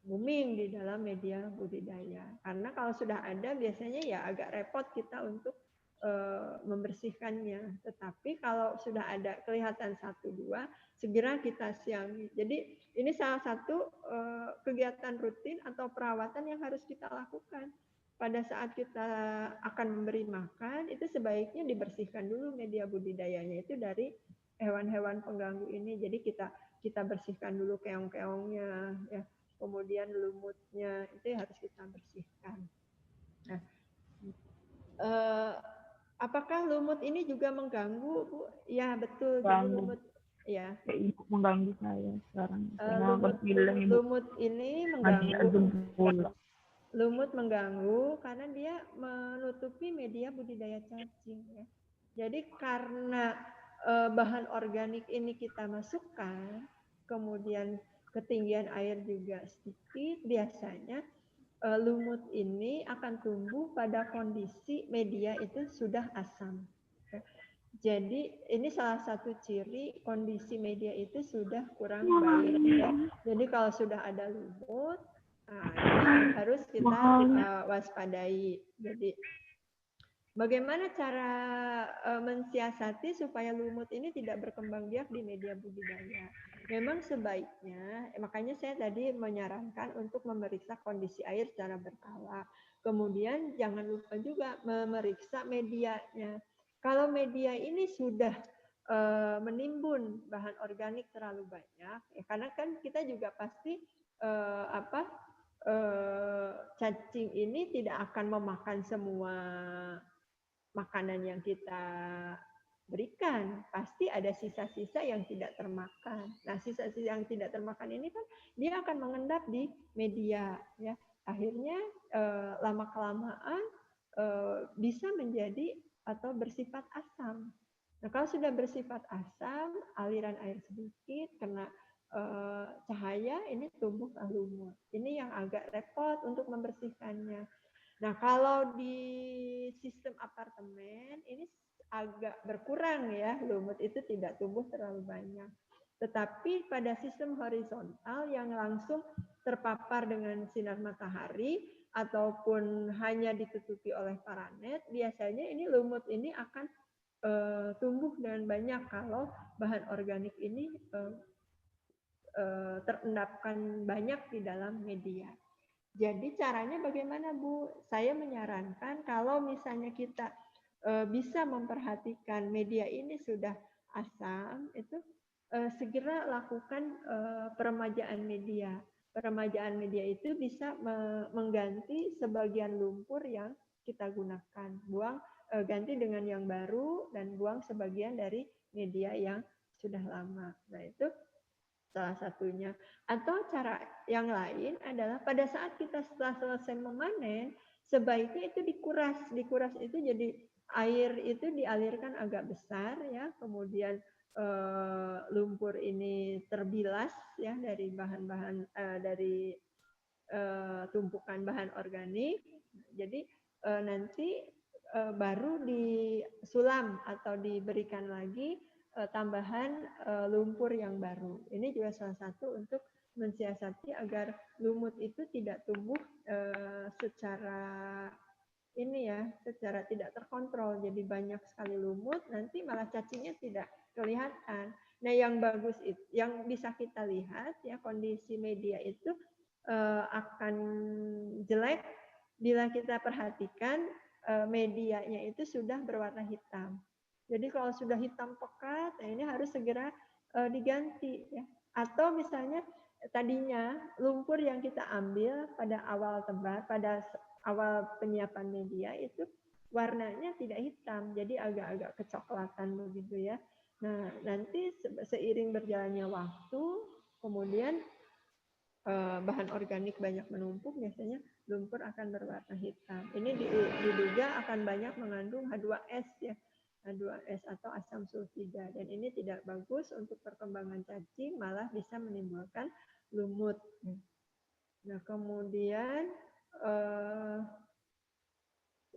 S2: booming di dalam media budidaya. Karena kalau sudah ada biasanya ya agak repot kita untuk membersihkannya. Tetapi kalau sudah ada kelihatan 1-2, segera kita siangi. Jadi ini salah satu kegiatan rutin atau perawatan yang harus kita lakukan. Pada saat kita akan memberi makan, itu sebaiknya dibersihkan dulu media budidayanya itu dari hewan-hewan pengganggu ini. Jadi kita bersihkan dulu keong-keongnya ya, kemudian lumutnya itu harus kita bersihkan. apakah lumut ini juga mengganggu, Bu? Ya, betul. Jadi
S3: Ganggu.
S2: lumut ya.
S3: Kayak ibu mengganggu saya sekarang. Karena
S2: Lumut
S3: bilang ibu
S2: lumut ini
S3: ngaji
S2: mengganggu.
S3: jempol.
S2: Lumut mengganggu karena dia menutupi media budidaya cacing ya. Jadi karena bahan organik ini kita masukkan, kemudian ketinggian air juga sedikit, biasanya lumut ini akan tumbuh pada kondisi media itu sudah asam. Jadi ini salah satu ciri kondisi media itu sudah kurang baik ya. Jadi kalau sudah ada lumut, nah ini harus kita waspadai. Jadi bagaimana cara mensiasati supaya lumut ini tidak berkembang biak di media budidaya? Memang sebaiknya, makanya saya tadi menyarankan untuk memeriksa kondisi air secara berkala. Kemudian jangan lupa juga memeriksa medianya. Kalau media ini sudah menimbun bahan organik terlalu banyak, ya karena kan kita juga pasti cacing ini tidak akan memakan semua makanan yang kita berikan, pasti ada sisa-sisa yang tidak termakan. Nah, sisa-sisa yang tidak termakan ini kan dia akan mengendap di media, ya. Akhirnya lama kelamaan bisa menjadi atau bersifat asam. Nah, kalau sudah bersifat asam, aliran air sedikit, kena cahaya, ini tumbuh lumut. Ini yang agak repot untuk membersihkannya. Nah, kalau di sistem apartemen ini agak berkurang ya, lumut itu tidak tumbuh terlalu banyak. Tetapi pada sistem horizontal yang langsung terpapar dengan sinar matahari ataupun hanya ditutupi oleh paranet, biasanya ini lumut ini akan tumbuh dengan banyak kalau bahan organik ini terendapkan banyak di dalam media. Jadi caranya bagaimana, Bu? Saya menyarankan kalau misalnya kita bisa memperhatikan media ini sudah asam, itu segera lakukan peremajaan media. Peremajaan media itu bisa mengganti sebagian lumpur yang kita gunakan. Ganti dengan yang baru dan buang sebagian dari media yang sudah lama. Nah, itu salah satunya. Atau cara yang lain adalah pada saat kita setelah selesai memanen, sebaiknya itu dikuras. Dikuras itu jadi air itu dialirkan agak besar ya, kemudian lumpur ini terbilas ya dari bahan-bahan dari tumpukan bahan organik. Jadi nanti baru disulam atau diberikan lagi tambahan lumpur yang baru. Ini juga salah satu untuk mensiasati agar lumut itu tidak tumbuh secara ini ya, secara tidak terkontrol. Jadi banyak sekali lumut, nanti malah cacingnya tidak kelihatan. Nah, yang bagus itu, yang bisa kita lihat ya kondisi media itu akan jelek bila kita perhatikan medianya itu sudah berwarna hitam. Jadi kalau sudah hitam pekat, nah ini harus segera diganti ya. Atau misalnya tadinya lumpur yang kita ambil pada awal tebar, pada awal penyiapan media itu warnanya tidak hitam, jadi agak-agak kecoklatan begitu ya. Nah, nanti seiring berjalannya waktu, kemudian bahan organik banyak menumpuk, biasanya lumpur akan berwarna hitam. Ini diduga akan banyak mengandung H2S ya, H2S atau asam sulfida, dan ini tidak bagus untuk perkembangan cacing, malah bisa menimbulkan lumut. Nah, kemudian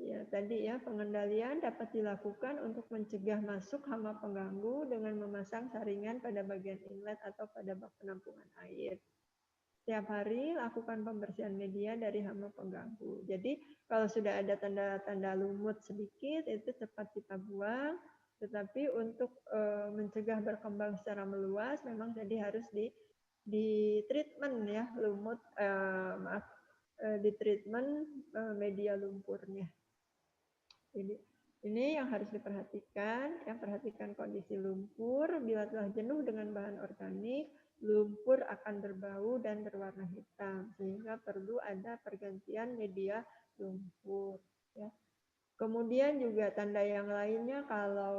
S2: ya tadi ya pengendalian dapat dilakukan untuk mencegah masuk hama pengganggu dengan memasang saringan pada bagian inlet atau pada bak penampungan air. Setiap hari lakukan pembersihan media dari hama pengganggu. Jadi kalau sudah ada tanda-tanda lumut sedikit itu cepat kita buang. Tetapi untuk mencegah berkembang secara meluas memang jadi harus di treatment ya lumut di treatment media lumpurnya. Jadi ini yang harus diperhatikan, ya perhatikan kondisi lumpur. Bila telah jenuh dengan bahan organik, lumpur akan berbau dan berwarna hitam, sehingga perlu ada pergantian media lumpur. Ya. Kemudian juga tanda yang lainnya kalau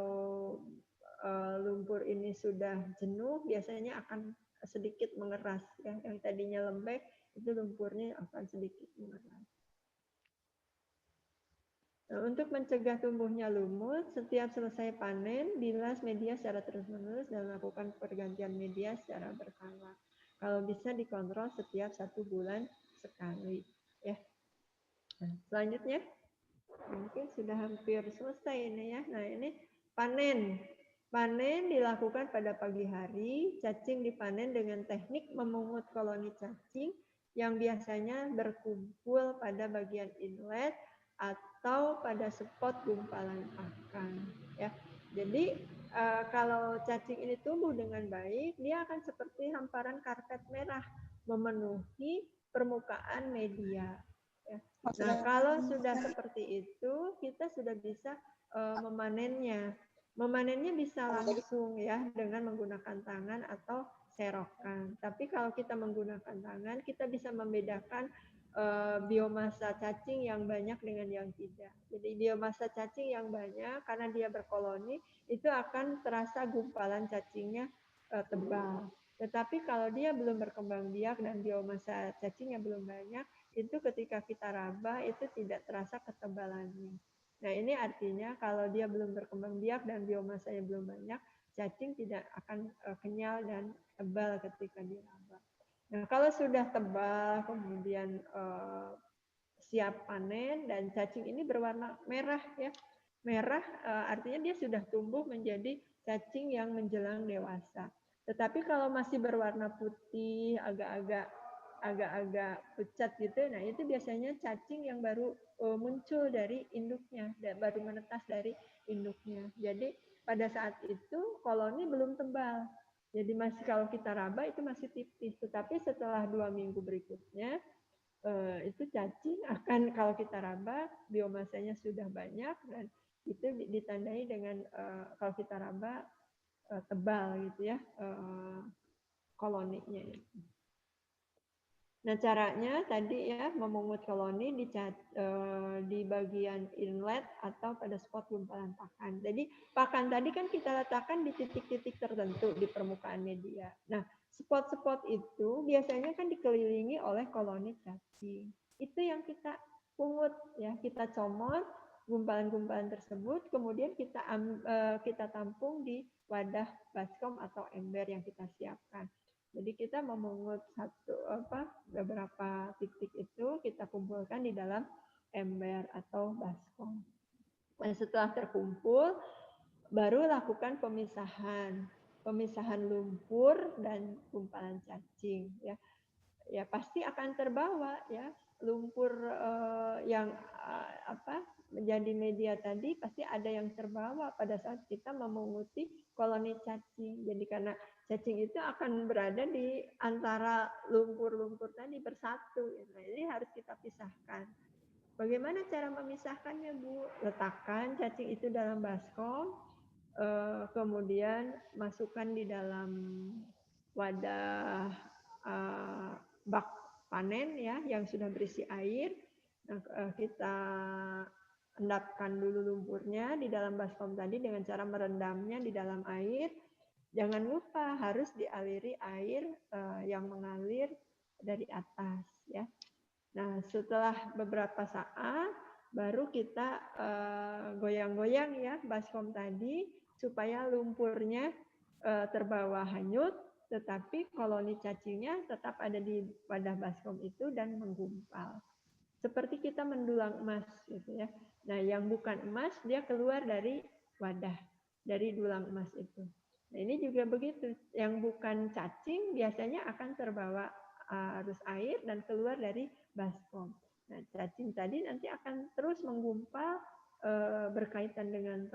S2: lumpur ini sudah jenuh, biasanya akan sedikit mengeras ya. Yang tadinya lembek itu lumpurnya akan sedikit mengeras. Nah, untuk mencegah tumbuhnya lumut, setiap selesai panen, bilas media secara terus-menerus dan lakukan pergantian media secara berkala. Kalau bisa dikontrol setiap 1 bulan sekali. Ya. Nah, selanjutnya, mungkin sudah hampir selesai ini ya. Nah, ini panen. Panen dilakukan pada pagi hari, cacing dipanen dengan teknik memungut koloni cacing yang biasanya berkumpul pada bagian inlet atau pada spot gumpalan pakan. Ya, jadi kalau cacing ini tumbuh dengan baik, dia akan seperti hamparan karpet merah memenuhi permukaan media. Ya. Nah, kalau sudah seperti itu, kita sudah bisa memanennya. Memanennya bisa langsung ya dengan menggunakan tangan atau serokan. Tapi kalau kita menggunakan tangan, kita bisa membedakan biomasa cacing yang banyak dengan yang tidak. Jadi biomasa cacing yang banyak karena dia berkoloni itu akan terasa gumpalan cacingnya tebal. Tetapi kalau dia belum berkembang biak dan biomasa cacingnya belum banyak, itu ketika kita raba itu tidak terasa ketebalannya. Nah, ini artinya kalau dia belum berkembang biak dan biomasanya belum banyak, cacing tidak akan kenyal dan tebal ketika diraba. Nah, kalau sudah tebal, kemudian siap panen dan cacing ini berwarna merah ya. Merah artinya dia sudah tumbuh menjadi cacing yang menjelang dewasa. Tetapi kalau masih berwarna putih, agak-agak pucat gitu, nah itu biasanya cacing yang baru muncul dari induknya, baru menetas dari induknya. Jadi pada saat itu koloni belum tebal. Jadi masih kalau kita raba itu masih tipis, tetapi setelah 2 minggu berikutnya itu cacing akan kalau kita raba biomasanya sudah banyak dan itu ditandai dengan kalau kita raba tebal gitu ya koloninya. Nah, caranya tadi ya memungut koloni di bagian inlet atau pada spot gumpalan pakan. Jadi pakan tadi kan kita letakkan di titik-titik tertentu di permukaan media. Nah, spot-spot itu biasanya kan dikelilingi oleh koloni cacing. Itu yang kita pungut ya, kita comot gumpalan-gumpalan tersebut, kemudian kita tampung di wadah baskom atau ember yang kita siapkan. Jadi kita memungut beberapa titik itu kita kumpulkan di dalam ember atau baskom. Dan setelah terkumpul, baru lakukan pemisahan lumpur dan gumpalan cacing. Ya pasti akan terbawa ya lumpur yang menjadi media tadi pasti ada yang terbawa pada saat kita memunguti koloni cacing. Jadi karena cacing itu akan berada di antara lumpur-lumpur tadi bersatu. Nah, ini harus kita pisahkan. Bagaimana cara memisahkannya, Bu? Letakkan cacing itu dalam baskom, kemudian masukkan di dalam wadah bak panen ya yang sudah berisi air. Nah, kita endapkan dulu lumpurnya di dalam baskom tadi dengan cara merendamnya di dalam air. Jangan lupa harus dialiri air yang mengalir dari atas ya. Nah, setelah beberapa saat baru kita goyang-goyang ya baskom tadi supaya lumpurnya terbawa hanyut, tetapi koloni cacingnya tetap ada di wadah baskom itu dan menggumpal. Seperti kita mendulang emas gitu ya. Nah, yang bukan emas dia keluar dari wadah, dari dulang emas itu. Nah, ini juga begitu. Yang bukan cacing biasanya akan terbawa arus air dan keluar dari baskom. Nah, cacing tadi nanti akan terus menggumpal berkaitan dengan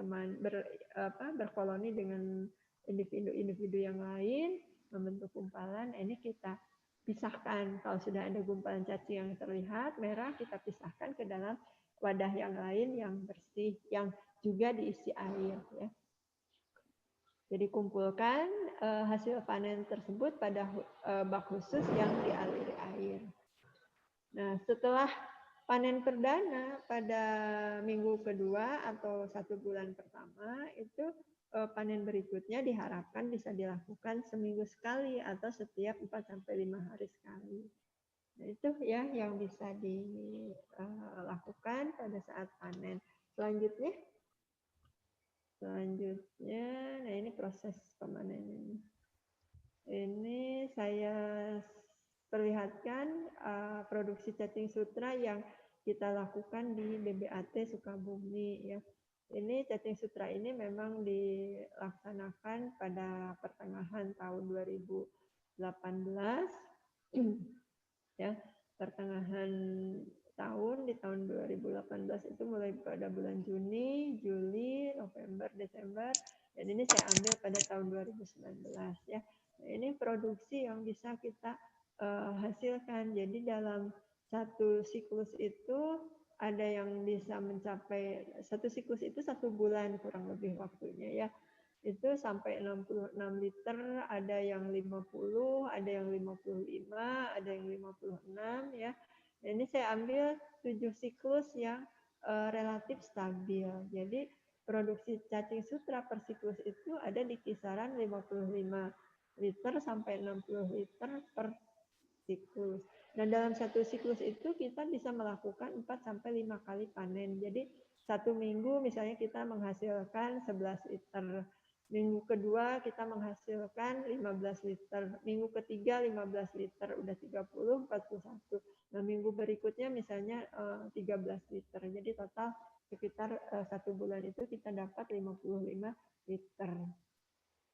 S2: berkoloni dengan individu-individu yang lain, membentuk gumpalan. Ini kita pisahkan. Kalau sudah ada gumpalan cacing yang terlihat merah, kita pisahkan ke dalam wadah yang lain yang bersih, yang juga diisi air. Ya. Jadi kumpulkan hasil panen tersebut pada bak khusus yang dialiri air. Nah, setelah panen perdana pada minggu kedua atau 1 bulan pertama itu panen berikutnya diharapkan bisa dilakukan seminggu sekali atau setiap 4-5 hari sekali. Nah, itu ya yang bisa dilakukan pada saat panen. Selanjutnya, nah ini proses pemanenan. Ini saya perlihatkan produksi cacing sutra yang kita lakukan di BBAT Sukabumi ya. Ini cacing sutra ini memang dilaksanakan pada pertengahan tahun 2018 ya, pertengahan tahun di tahun 2018 itu mulai pada bulan Juni, Juli, November, Desember, dan ini saya ambil pada tahun 2019 ya. Nah, ini produksi yang bisa kita hasilkan. Jadi dalam satu siklus itu ada yang bisa mencapai, satu siklus itu 1 bulan kurang lebih waktunya ya. Itu sampai 66 liter, ada yang 50, ada yang 55, ada yang 56 ya. Dan ini saya ambil 7 siklus yang relatif stabil. Jadi produksi cacing sutra per siklus itu ada di kisaran 55 liter sampai 60 liter per siklus. Dan dalam satu siklus itu kita bisa melakukan 4-5 kali panen. Jadi 1 minggu misalnya kita menghasilkan 11 liter. Minggu kedua kita menghasilkan 15 liter. Minggu ketiga 15 liter. Udah 30, 41. Nah, minggu berikutnya misalnya 13 liter. Jadi total sekitar 1 bulan itu kita dapat 55 liter.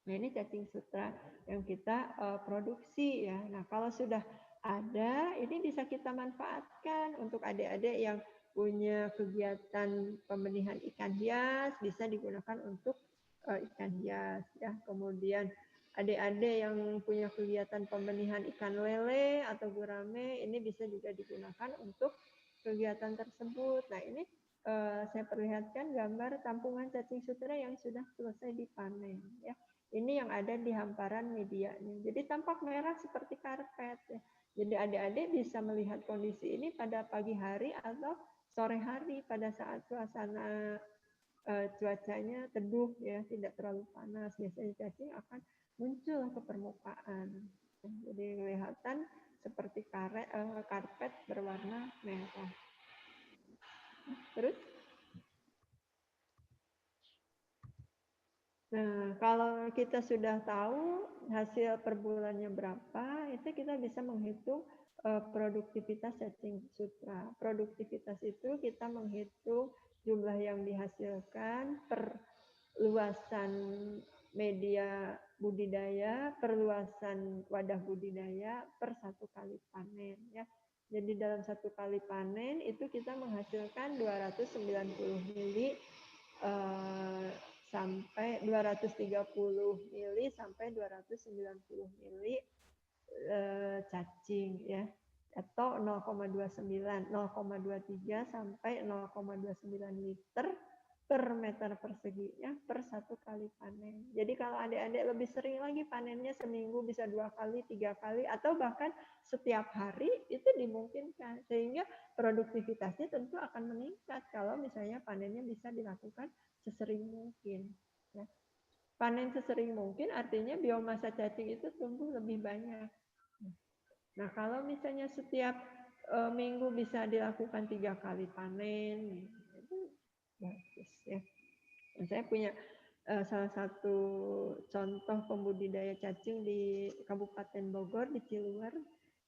S2: Nah, ini cacing sutra yang kita produksi ya. Nah, kalau sudah ada, ini bisa kita manfaatkan untuk adik-adik yang punya kegiatan pembenihan ikan hias, bisa digunakan untuk ikan hias ya. Kemudian adik-adik yang punya kegiatan pembenihan ikan lele atau gurame, ini bisa juga digunakan untuk kegiatan tersebut. Nah, ini saya perlihatkan gambar tampungan cacing sutra yang sudah selesai dipanen ya. Ini yang ada di hamparan medianya. Jadi tampak merah seperti karpet ya. Jadi adik-adik bisa melihat kondisi ini pada pagi hari atau sore hari pada saat suasana cuacanya teduh ya, tidak terlalu panas. Biasanya cacing akan muncul ke permukaan. Jadi kelihatan seperti karpet berwarna merah. Terus? Nah, kalau kita sudah tahu hasil per bulannya berapa, itu kita bisa menghitung produktivitas cacing sutra. Produktivitas itu kita menghitung jumlah yang dihasilkan per luasan media budidaya, perluasan wadah budidaya per 1 kali panen ya. Jadi dalam 1 kali panen itu kita menghasilkan 290 mili sampai 230 mili sampai 290 mili cacing ya, atau 0,29, 0,23 sampai 0,29 liter per meter perseginya per 1 kali panen. Jadi kalau adik-adik lebih sering lagi panennya seminggu bisa 2 kali, 3 kali, atau bahkan setiap hari itu dimungkinkan. Sehingga produktivitasnya tentu akan meningkat kalau misalnya panennya bisa dilakukan sesering mungkin. Ya. Panen sesering mungkin artinya biomasa cacing itu tumbuh lebih banyak. Nah, kalau misalnya setiap minggu bisa dilakukan 3 kali panen, itu bagus ya. Dan saya punya salah satu contoh pembudidaya cacing di Kabupaten Bogor di Ciluar,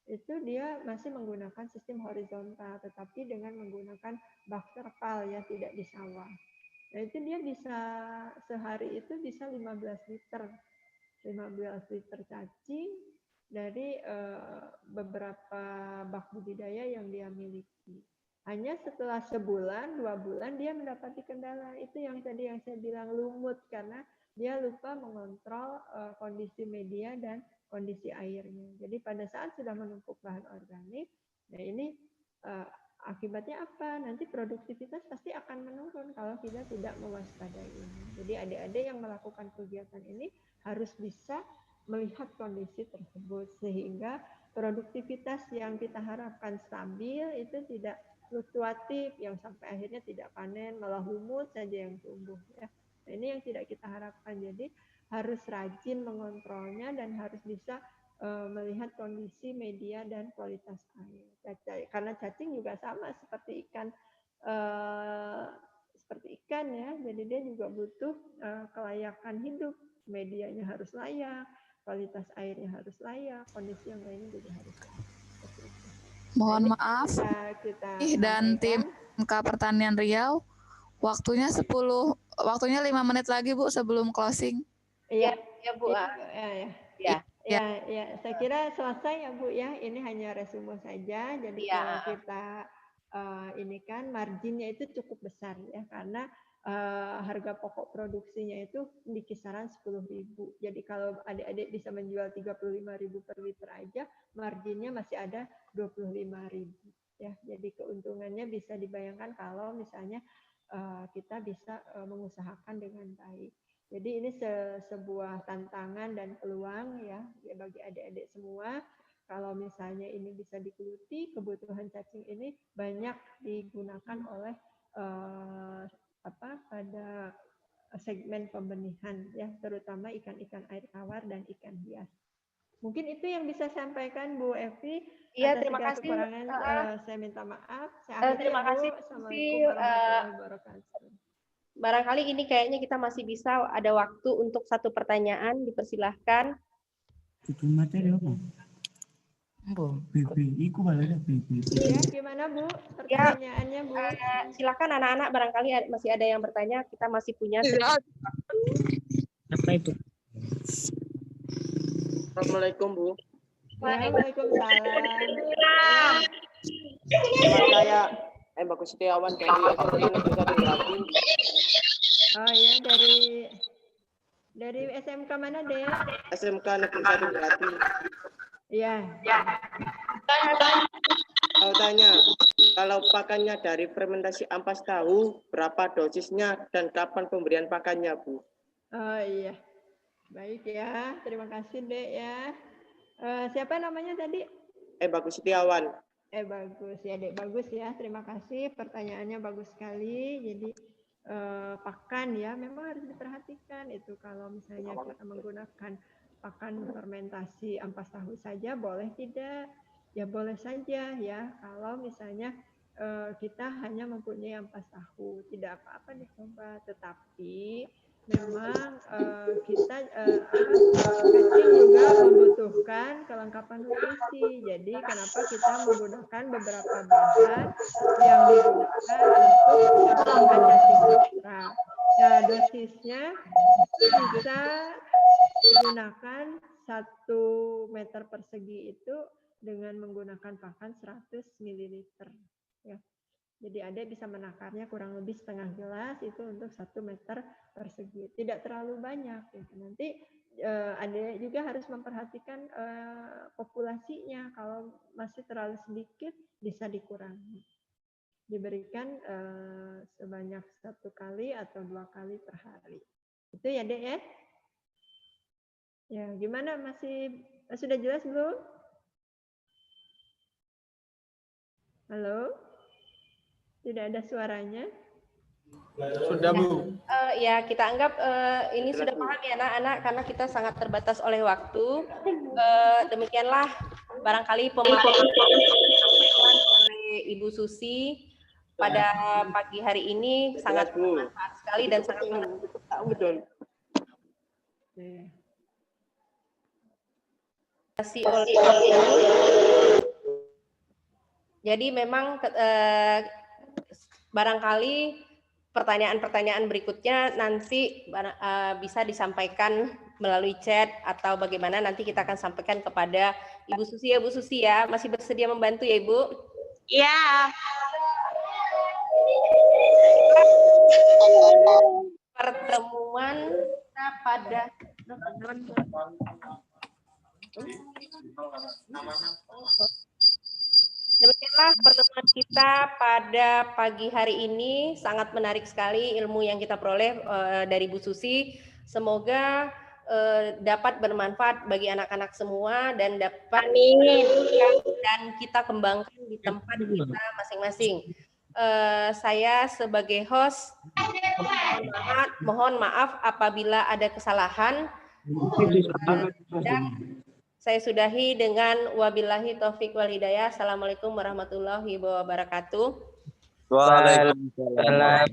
S2: itu dia masih menggunakan sistem horizontal, tetapi dengan menggunakan bak terpal ya, tidak di sawah. Nah, itu dia bisa sehari itu bisa 15 liter cacing dari beberapa bak budidaya yang dia miliki. Hanya setelah sebulan, 2 bulan dia mendapati kendala. Itu yang tadi yang saya bilang lumut, karena dia lupa mengontrol kondisi media dan kondisi airnya. Jadi pada saat sudah menumpuk bahan organik, nah ini akibatnya apa? Nanti produktivitas pasti akan menurun kalau kita tidak mewaspadai ini. Jadi adik-adik yang melakukan kegiatan ini harus bisa melihat kondisi tersebut sehingga produktivitas yang kita harapkan stabil itu tidak fluktuatif yang sampai akhirnya tidak panen, malah humus saja yang tumbuh ya. Nah, ini yang tidak kita harapkan. Jadi harus rajin mengontrolnya dan harus bisa melihat kondisi media dan kualitas air. Karena cacing juga sama seperti ikan ya, jadi dia juga butuh kelayakan hidup. Medianya harus layak, kualitas airnya harus layak, kondisi yang lainnya juga harus layak.
S4: Mohon maaf
S2: kita
S4: dan tim
S2: sampaikan.
S4: MK Pertanian Riau, waktunya 5 menit lagi Bu sebelum closing.
S1: Iya, ya Bu.
S2: Ya, saya kira selesai ya Bu ya. Ini hanya resume saja. Jadi kalau kita ini kan marginnya itu cukup besar ya, karena harga pokok produksinya itu di kisaran 10.000. Jadi kalau adik-adik bisa menjual 35.000 per liter aja, marginnya masih ada 25.000 ya. Jadi keuntungannya bisa dibayangkan kalau misalnya kita bisa mengusahakan dengan baik. Jadi ini sebuah tantangan dan peluang ya bagi adik-adik semua. Kalau misalnya ini bisa digeluti, kebutuhan cacing ini banyak digunakan oleh pada segmen pembenihan ya, terutama ikan-ikan air tawar dan ikan hias. Mungkin itu yang bisa sampaikan Bu Evi.
S1: Iya, terima kasih.
S2: Kekurangan saya minta maaf.
S1: Terima kasih.
S2: Assalamualaikum warahmatullahi wabarakatuh.
S1: Barangkali ini kayaknya kita masih bisa ada waktu untuk satu pertanyaan, dipersilahkan.
S5: Itu materi apa?
S2: Ya, gimana Bu? Pertanyaannya Bu?
S1: Silakan anak-anak, barangkali masih ada yang bertanya. Kita masih punya.
S5: Apa itu?
S6: Assalamualaikum Bu.
S2: Waalaikumsalam.
S6: Saya Bagus Setiawan dari SMK Negeri 1 Grati.
S2: Oh ya, dari SMK mana deh?
S6: SMK Negeri 1 Grati.
S2: Iya.
S6: Mau tanya, kalau pakannya dari fermentasi ampas tahu, berapa dosisnya dan kapan pemberian pakannya, Bu?
S2: Oh iya. Baik ya, terima kasih Dek ya. Siapa namanya tadi?
S6: Bagus Setiawan.
S2: Bagus ya Dek, bagus ya. Terima kasih, pertanyaannya bagus sekali. Jadi pakan ya, memang harus diperhatikan itu. Kalau misalnya kita menggunakan pakan fermentasi ampas tahu saja, boleh tidak? Ya boleh saja ya. Kalau misalnya kita hanya mempunyai ampas tahu, tidak apa-apa dicoba. Tetapi memang kita cacing juga membutuhkan kelengkapan nutrisi. Jadi kenapa kita menggunakan beberapa bahan yang digunakan untuk pakan cacing sutra. Nah, dosisnya bisa digunakan 1 meter persegi itu dengan menggunakan pakan 100 ml. Ya. Jadi adik bisa menakarnya kurang lebih setengah gelas itu untuk 1 meter persegi. Tidak terlalu banyak. Gitu. Nanti adik juga harus memperhatikan populasinya. Kalau masih terlalu sedikit bisa dikurangi. Diberikan sebanyak 1 kali atau 2 kali per hari. Itu ya Dek ya. Ya, gimana sudah jelas belum? Halo? Tidak ada suaranya?
S6: Sudah Bu.
S1: Ya, kita anggap ini sudah paham ya anak-anak karena kita sangat terbatas oleh waktu. Demikianlah barangkali pemaparan disampaikan oleh Ibu Susi pada pagi hari ini sangat bermanfaat sekali dan sangat menarik. Jadi memang barangkali pertanyaan-pertanyaan berikutnya nanti bisa disampaikan melalui chat atau bagaimana nanti kita akan sampaikan kepada Ibu Susi ya Bu Susi ya. Masih bersedia membantu ya Ibu?
S7: Iya.
S1: Pertemuan kita pada demikianlah pertemuan kita pada pagi hari ini. Sangat menarik sekali ilmu yang kita peroleh dari Bu Susi. Semoga dapat bermanfaat bagi anak-anak semua dan dapat dan kita kembangkan di tempat kita masing-masing. Saya sebagai host mohon maaf apabila ada kesalahan. Dan saya sudahi dengan wabillahi taufik wal hidayah. Assalamualaikum warahmatullahi wabarakatuh.
S7: Waalaikumsalam.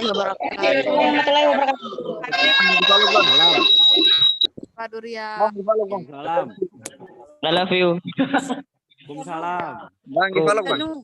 S4: Warahmatullahi wabarakatuh. Pak Durya.
S7: Waalaikumsalam.
S5: I love you.
S7: Waalaikumsalam.
S8: Bang, di follow, Bang.